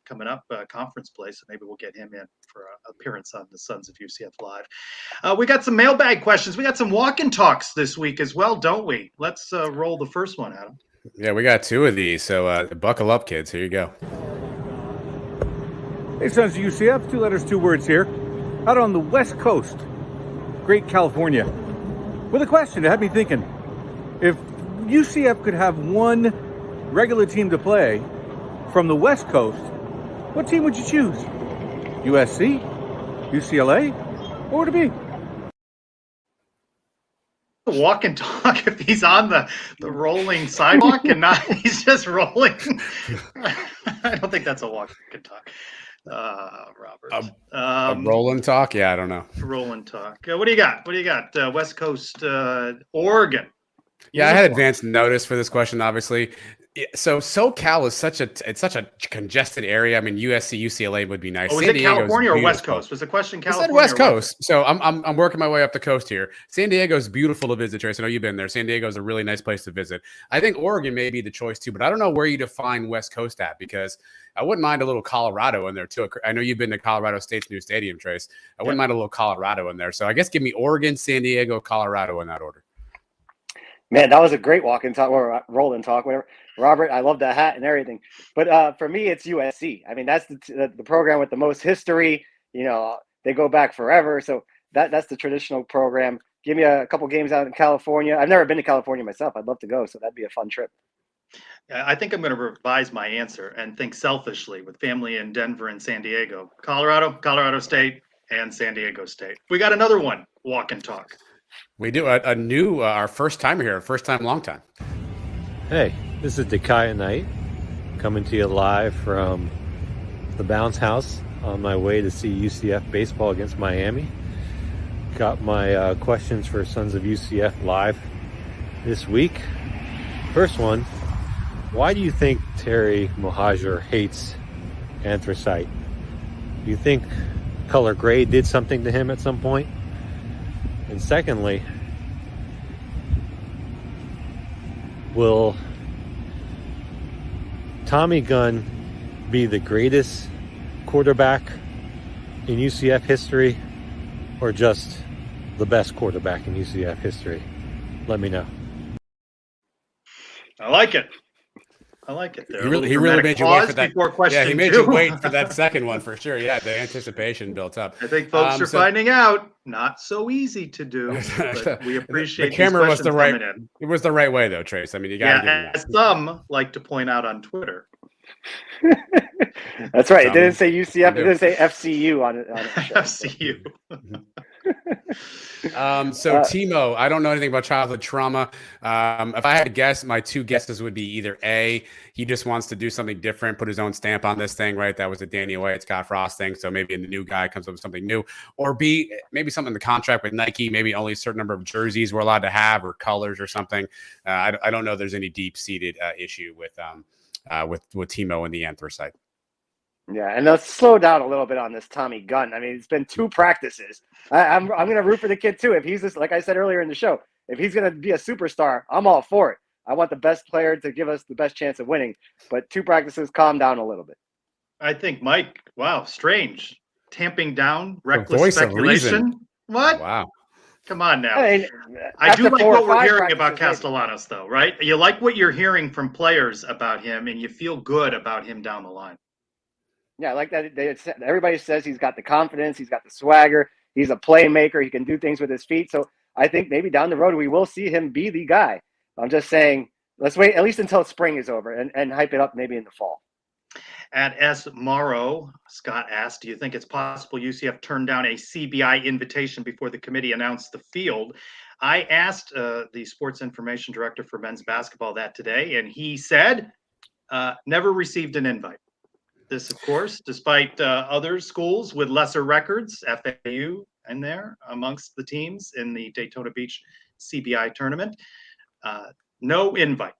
coming up, conference play. So maybe we'll get him in for an appearance on the Sons of UCF Live. We got some mailbag questions. We got some walk-in talks this week as well, don't we? Let's roll the first one, Adam. Yeah, we got 2 of these. So buckle up, kids. Here you go. Hey, Sons of UCF, 2 letters, 2 words here. Out on the West Coast, Great California, with a question that had me thinking. If UCF could have one regular team to play from the West Coast, what team would you choose? USC, UCLA, or would it be? Walk and talk if he's on the rolling sidewalk and not he's just rolling. I don't think that's a walk and talk. Robert. A roll and talk? Yeah, I don't know. Roll and talk. What do you got? What do you got? West Coast, Oregon. Yeah, I had advanced notice for this question, obviously. Yeah, so SoCal is such a congested area. I mean, USC, UCLA would be nice. Oh, was it California or West Coast? Was the question California? I said West Coast. So I'm working my way up the coast here. San Diego's beautiful to visit, Trace. I know you've been there. San Diego's a really nice place to visit. I think Oregon may be the choice too, but I don't know where you define West Coast at, because I wouldn't mind a little Colorado in there too. I know you've been to Colorado State's new stadium, Trace. I wouldn't mind a little Colorado in there. So I guess give me Oregon, San Diego, Colorado in that order. Man, that was a great walk and talk, or roll and talk, whatever. Robert, I love that hat and everything. But for me, it's USC. I mean, that's the program with the most history. You know, they go back forever. So that's the traditional program. Give me a couple games out in California. I've never been to California myself. I'd love to go. So that'd be a fun trip. I think I'm going to revise my answer and think selfishly with family in Denver and San Diego. Colorado State, and San Diego State. We got another one, walk and talk. We do a new, our first timer here, first time, long time. Hey, this is Dekaya Knight coming to you live from the Bounce House on my way to see UCF baseball against Miami. Got my questions for Sons of UCF live this week. First one, why do you think Terry Mohajir hates anthracite? Do you think color gray did something to him at some point? And secondly, will Tommy Gunn be the greatest quarterback in UCF history, or just the best quarterback in UCF history? Let me know. I like it. I like it. There. He really made you wait for that. Yeah, he made you wait for that that second one for sure. Yeah, the anticipation built up. I think folks are finding out not so easy to do. But we appreciate the camera was the right. In. It was the right way though, Trace. I mean, you got. Yeah, as some like to point out on Twitter. That's right. It didn't say UCF. It didn't say FCU on it. FCU. So Timo, I don't know anything about childhood trauma. If I had to guess, my two guesses would be either A, he just wants to do something different, put his own stamp on this thing, right? That was a Danny White, Scott Frost thing. So maybe the new guy comes up with something new. Or B, maybe something in the contract with Nike, maybe only a certain number of jerseys we're allowed to have or colors or something. I don't know if there's any deep-seated issue with Timo and the anthracite. Yeah, and let's slow down a little bit on this Tommy Gunn. I mean, it's been 2 practices. I'm going to root for the kid too. If he's just, like I said earlier in the show, if he's going to be a superstar, I'm all for it. I want the best player to give us the best chance of winning. But 2 practices, calm down a little bit. I think Mike. Wow, strange. Tamping down, reckless speculation. What? Wow. Come on now. I mean, I do like what we're hearing about Castellanos, though, right? You like what you're hearing from players about him, and you feel good about him down the line. Yeah, I like that. Everybody says he's got the confidence, he's got the swagger, he's a playmaker, he can do things with his feet. So I think maybe down the road we will see him be the guy. I'm just saying, let's wait at least until spring is over and hype it up maybe in the fall. At S. Morrow, Scott asked, do you think it's possible UCF turned down a CBI invitation before the committee announced the field? I asked the sports information director for men's basketball that today, and he said never received an invite. This, of course, despite other schools with lesser records, FAU in there amongst the teams in the Daytona Beach CBI tournament. No invite.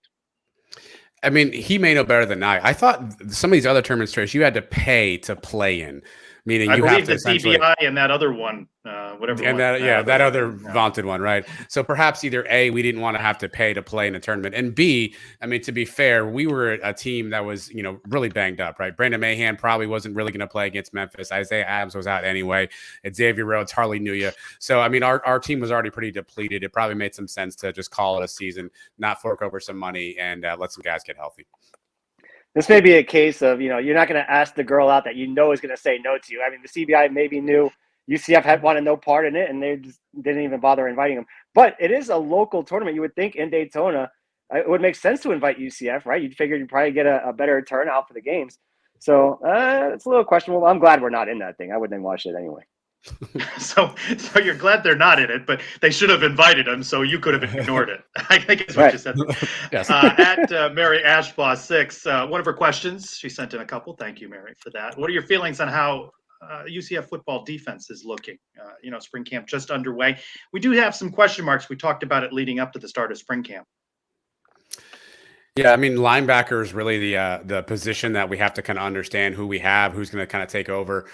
I mean, he may know better than I thought some of these other tournaments, Trace, you had to pay to play in. meaning I you have believe to the essentially. CBI and that other one, whatever. And one, that other yeah. vaunted one, right? So perhaps either A, we didn't want to have to pay to play in a tournament, and B, I mean, to be fair, we were a team that was, really banged up, right? Brandon Mahan probably wasn't really going to play against Memphis. Isaiah Adams was out anyway. Xavier Rhodes hardly knew you. So, I mean, our team was already pretty depleted. It probably made some sense to just call it a season, not fork over some money, and let some guys get healthy. This may be a case of, you're not going to ask the girl out that is going to say no to you. I mean, the CBI maybe knew UCF had wanted no part in it, and they just didn't even bother inviting them. But it is a local tournament. You would think in Daytona, it would make sense to invite UCF, right? You'd figure you'd probably get a better turnout for the games. So it's a little questionable. I'm glad we're not in that thing. I wouldn't have watched it anyway. So you're glad they're not in it, but they should have invited them, so you could have ignored it. I think is what you said. Yes. At Mary Ashbaugh 6, one of her questions, she sent in a couple. Thank you, Mary, for that. What are your feelings on how UCF football defense is looking? Spring camp just underway. We do have some question marks. We talked about it leading up to the start of spring camp. Yeah, I mean, linebacker is really the position that we have to kind of understand who we have, who's going to kind of take over.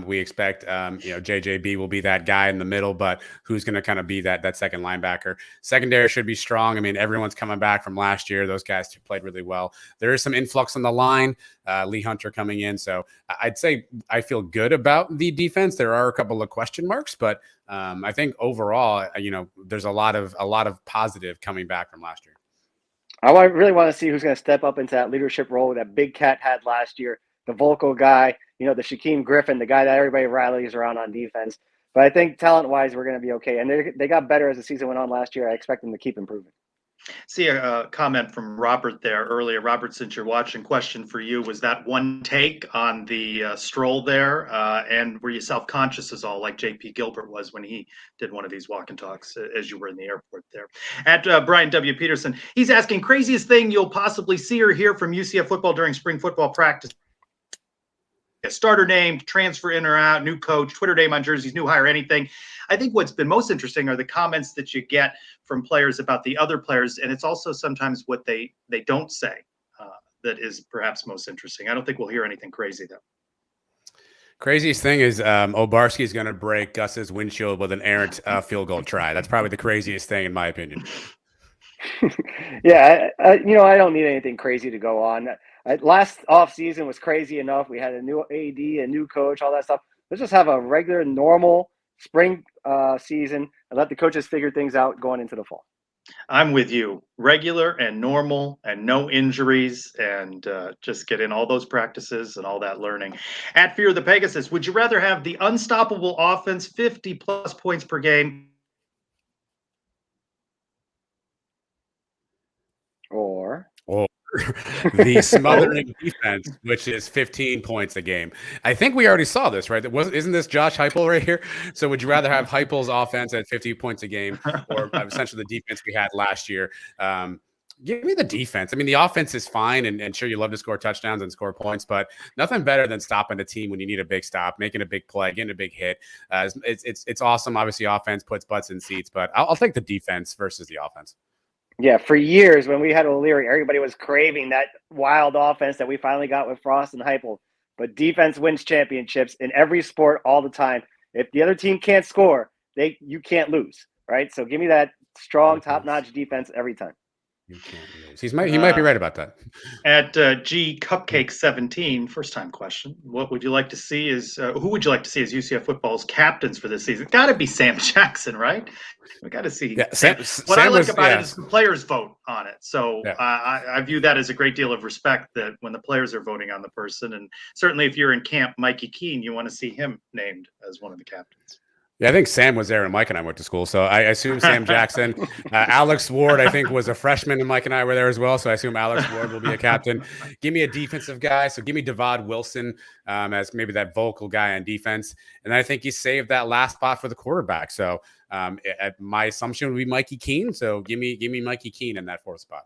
We expect, JJB will be that guy in the middle, but who's going to kind of be that second linebacker? Secondary should be strong. I mean, everyone's coming back from last year. Those guys played really well. There is some influx on the line. Lee Hunter coming in, so I'd say I feel good about the defense. There are a couple of question marks, but I think overall, there's a lot of positive coming back from last year. I really want to see who's going to step up into that leadership role that Big Cat had last year, the vocal guy, the Shaquem Griffin, the guy that everybody rallies around on defense. But I think talent-wise, we're going to be okay. And they got better as the season went on last year. I expect them to keep improving. See a comment from Robert there earlier. Robert, since you're watching, question for you. Was that one take on the stroll there? And were you self-conscious as all, like J.P. Gilbert was when he did one of these walk and talks as you were in the airport there? At Brian W. Peterson, he's asking, craziest thing you'll possibly see or hear from UCF football during spring football practice? A starter name, transfer in or out, new coach, Twitter name on jerseys, new hire, anything. I think what's been most interesting are the comments that you get from players about the other players, and it's also sometimes what they don't say that is perhaps most interesting. I don't think we'll hear anything crazy, though. Craziest thing is Obarski is going to break Gus's windshield with an errant field goal try. That's probably the craziest thing, in my opinion. Yeah, I don't need anything crazy to go on. Last offseason was crazy enough. We had a new AD, a new coach, all that stuff. Let's just have a regular, normal spring season and let the coaches figure things out going into the fall. I'm with you. Regular and normal and no injuries and just get in all those practices and all that learning. At Fear the Pegasus, would you rather have the unstoppable offense, 50-plus points per game, or the smothering defense, which is 15 points a game? I think we already saw this, right? Isn't this Josh Heupel right here? So would you rather have Heupel's offense at 50 points a game or essentially the defense we had last year? Give me the defense. I mean, the offense is fine, and sure, you love to score touchdowns and score points, but nothing better than stopping a team when you need a big stop, making a big play, getting a big hit. It's awesome. Obviously, offense puts butts in seats, but I'll take the defense versus the offense. Yeah, for years when we had O'Leary, everybody was craving that wild offense that we finally got with Frost and Heupel. But defense wins championships in every sport all the time. If the other team can't score, you can't lose, right? So give me that strong, top-notch defense every time. You can't lose. He might be right about that. At G Cupcake 17, first time question. What would you like to see who would you like to see as UCF football's captains for this season? Got to be Sam Jackson, right? We got to see. Yeah, what I like about it is the players vote on it. So yeah. I view that as a great deal of respect that when the players are voting on the person, and certainly if you're in camp, Mikey Keene, you want to see him named as one of the captains. Yeah, I think Sam was there and Mike and I went to school. So I assume Sam Jackson. Alex Ward, I think, was a freshman and Mike and I were there as well. So I assume Alex Ward will be a captain. Give me a defensive guy. So give me Devad Wilson as maybe that vocal guy on defense. And I think he saved that last spot for the quarterback. So my assumption would be Mikey Keene. So give me Mikey Keene in that fourth spot.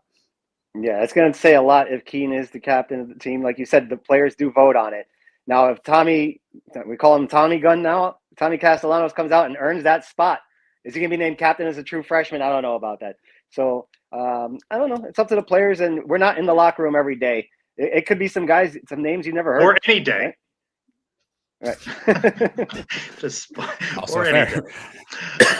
Yeah, it's going to say a lot if Keene is the captain of the team. Like you said, the players do vote on it. Now, if we call him Tommy Gunn now, Tommy Castellanos comes out and earns that spot, is he going to be named captain as a true freshman? I don't know about that. So, I don't know. It's up to the players, and we're not in the locker room every day. It could be some guys, some names you never heard. Or any day. Right. Just Also or fair. anything.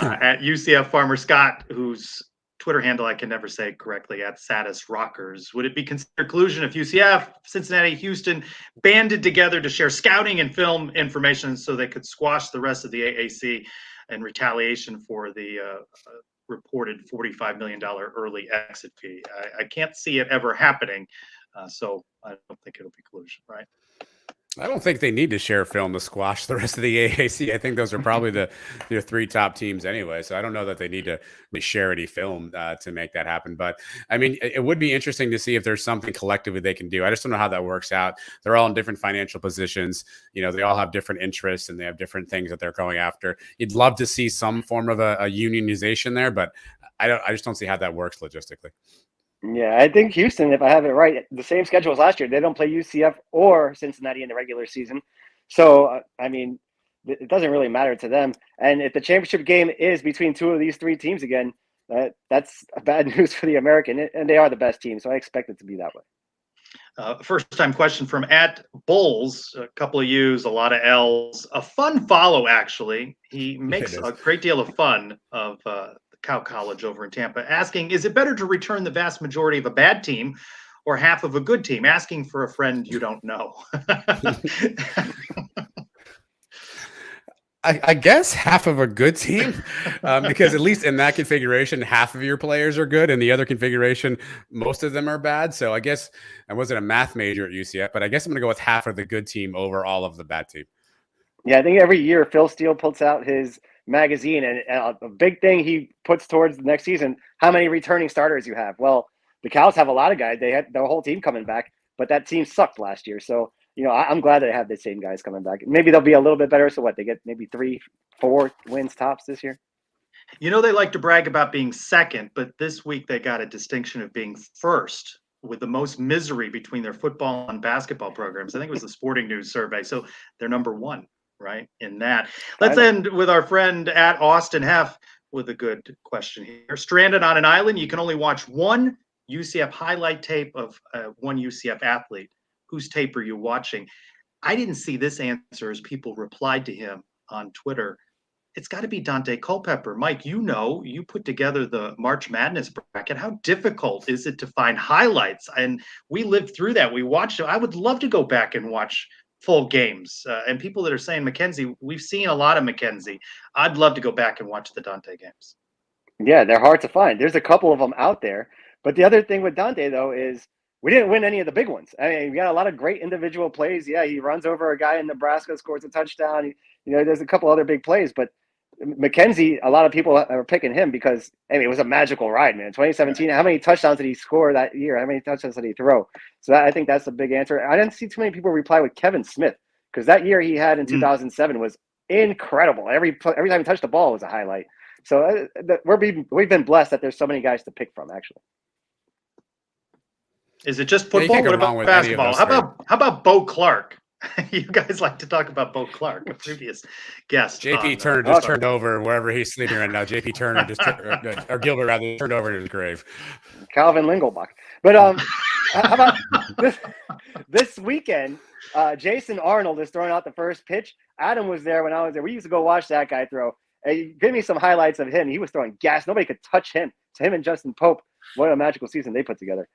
At UCF Farmer Scott, whose Twitter handle I can never say correctly, at Satis Rockers. Would it be considered collusion if UCF, Cincinnati, Houston banded together to share scouting and film information so they could squash the rest of the AAC in retaliation for the reported $45 million early exit fee? I can't see it ever happening, so I don't think it'll be collusion, right? I don't think they need to share film to squash the rest of the AAC. I think those are probably their three top teams anyway. So I don't know that they need to share any film to make that happen. But I mean, it would be interesting to see if there's something collectively they can do. I just don't know how that works out. They're all in different financial positions. You know, they all have different interests and they have different things that they're going after. You'd love to see some form of a unionization there, but I just don't see how that works logistically. Yeah, I think Houston, if I have it right, the same schedule as last year. They don't play UCF or Cincinnati in the regular season. So, I mean, it doesn't really matter to them. And if the championship game is between two of these three teams again, that's bad news for the American. And they are the best team, so I expect it to be that way. First time question from at Bulls, a couple of U's, a lot of L's, a fun follow, actually. He makes a great deal of fun of Cow College over in Tampa, asking, is it better to return the vast majority of a bad team or half of a good team? Asking for a friend you don't know. I guess half of a good team, because at least in that configuration, half of your players are good. In the other configuration, most of them are bad. So I guess I wasn't a math major at UCF, but I guess I'm going to go with half of the good team over all of the bad team. Yeah, I think every year Phil Steele puts out his magazine, and a big thing he puts towards the next season, how many returning starters you have. Well, the Cows have a lot of guys. They had their whole team coming back, but that team sucked last year. So, you know, I'm glad they have the same guys coming back. Maybe they'll be a little bit better. So what, they get maybe 3-4 wins tops this year? You know, they like to brag about being second, but this week they got a distinction of being first with the most misery between their football and basketball programs. I think it was the Sporting News survey. So they're number one, right, in that. Let's end with our friend at Austin Heff with a good question here. Stranded on an island, you can only watch one UCF highlight tape of one UCF athlete. Whose tape are you watching? I didn't see this answer as people replied to him on Twitter. It's got to be Dante Culpepper. Mike, you know, you put together the March Madness bracket. How difficult is it to find highlights? And we lived through that. We watched it. I would love to go back and watch full games. And people that are saying Mackenzie, we've seen a lot of Mackenzie. I'd love to go back and watch the Dante games. Yeah, they're hard to find. There's a couple of them out there. But the other thing with Dante, though, is we didn't win any of the big ones. I mean, we got a lot of great individual plays. Yeah, he runs over a guy in Nebraska, scores a touchdown. You know, there's a couple other big plays. But Mackenzie, a lot of people are picking him because, I mean, it was a magical ride, man. 2017, how many touchdowns did he score that year? How many touchdowns did he throw? So I think that's the big answer. I didn't see too many people reply with Kevin Smith, because that year he had in 2007 was incredible. Every time he touched the ball was a highlight. So we've been blessed that there's so many guys to pick from, actually. Is it just football? What about basketball? How about Bo Clark? You guys like to talk about Bo Clark, a previous guest. JP Turner just turned over wherever he's sleeping right now. JP Turner just or Gilbert rather turned over in his grave. Calvin Lingelbach. But how about this weekend? Jason Arnold is throwing out the first pitch. Adam was there when I was there. We used to go watch that guy throw. Give me some highlights of him. He was throwing gas. Nobody could touch him. It's him and Justin Pope. What a magical season they put together.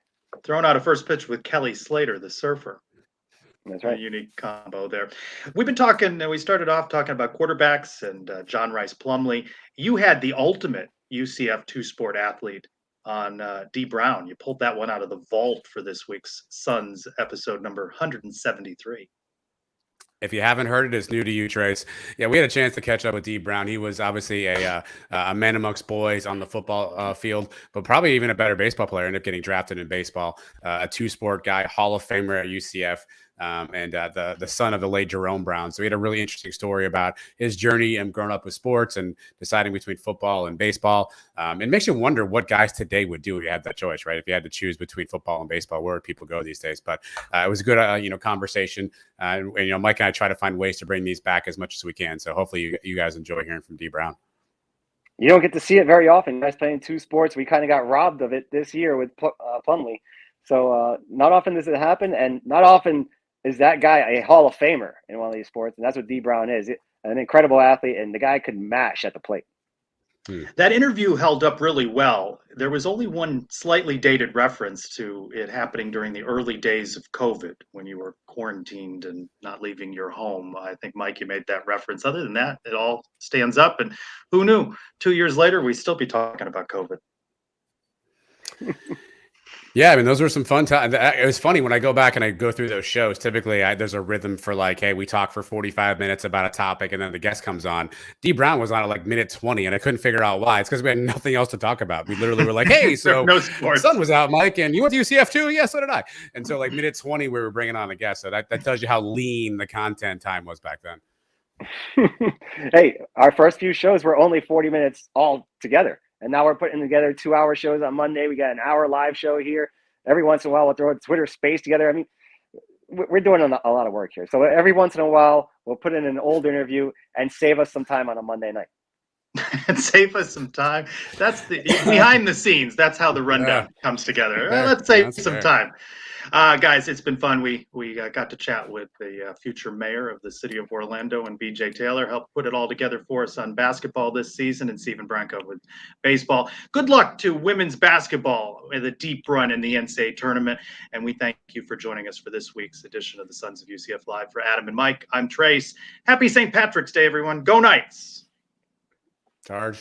Throwing out a first pitch with Kelly Slater, the surfer. That's right. A unique combo there. We've been talking, we started off talking about quarterbacks and John Rice Plumlee. You had the ultimate UCF two-sport athlete on D. Brown. You pulled that one out of the vault for this week's Suns episode number 173. If you haven't heard it, it's new to you, Trace. Yeah, we had a chance to catch up with D. Brown. He was obviously a man amongst boys on the football field, but probably even a better baseball player. Ended up getting drafted in baseball. A two-sport guy, Hall of Famer at UCF. And the son of the late Jerome Brown. So he had a really interesting story about his journey and growing up with sports and deciding between football and baseball. It makes you wonder what guys today would do if you had that choice, right? If you had to choose between football and baseball, where would people go these days? But it was a good, conversation. And Mike and I try to find ways to bring these back as much as we can. So hopefully you guys enjoy hearing from D. Brown. You don't get to see it very often. Guys playing two sports. We kind of got robbed of it this year with Plumlee. So not often does it happen, and not often is that guy a Hall of Famer in one of these sports? And that's what D Brown is, an incredible athlete, and the guy could mash at the plate. That interview held up really well. There was only one slightly dated reference to it happening during the early days of COVID when you were quarantined and not leaving your home. I think, Mike, you made that reference. Other than that, it all stands up. And who knew? 2 years later, we'd still be talking about COVID. Yeah, I mean, those were some fun times. It was funny when I go back and I go through those shows. Typically, there's a rhythm for like, hey, we talk for 45 minutes about a topic, and then the guest comes on. D Brown was on at like minute 20, and I couldn't figure out why. It's because we had nothing else to talk about. We literally were like, hey, so No the sun was out, Mike, and you went to UCF too? Yeah, so did I. And so like minute 20, we were bringing on a guest. So that tells you how lean the content time was back then. Hey, our first few shows were only 40 minutes all together. And now we're putting together 2-hour shows on Monday. We got an hour live show here. Every once in a while, we'll throw a Twitter space together. I mean, we're doing a lot of work here. So every once in a while, we'll put in an old interview and save us some time on a Monday night. And save us some time. That's the behind the scenes. That's how the rundown comes together. Let's save some time. Guys, it's been fun. We got to chat with the future mayor of the city of Orlando and BJ Taylor, helped put it all together for us on basketball this season, and Stephen Branco with baseball. Good luck to women's basketball with a deep run in the NCAA tournament. And we thank you for joining us for this week's edition of the Sons of UCF Live. For Adam and Mike, I'm Trace. Happy St. Patrick's Day, everyone. Go Knights. Charge.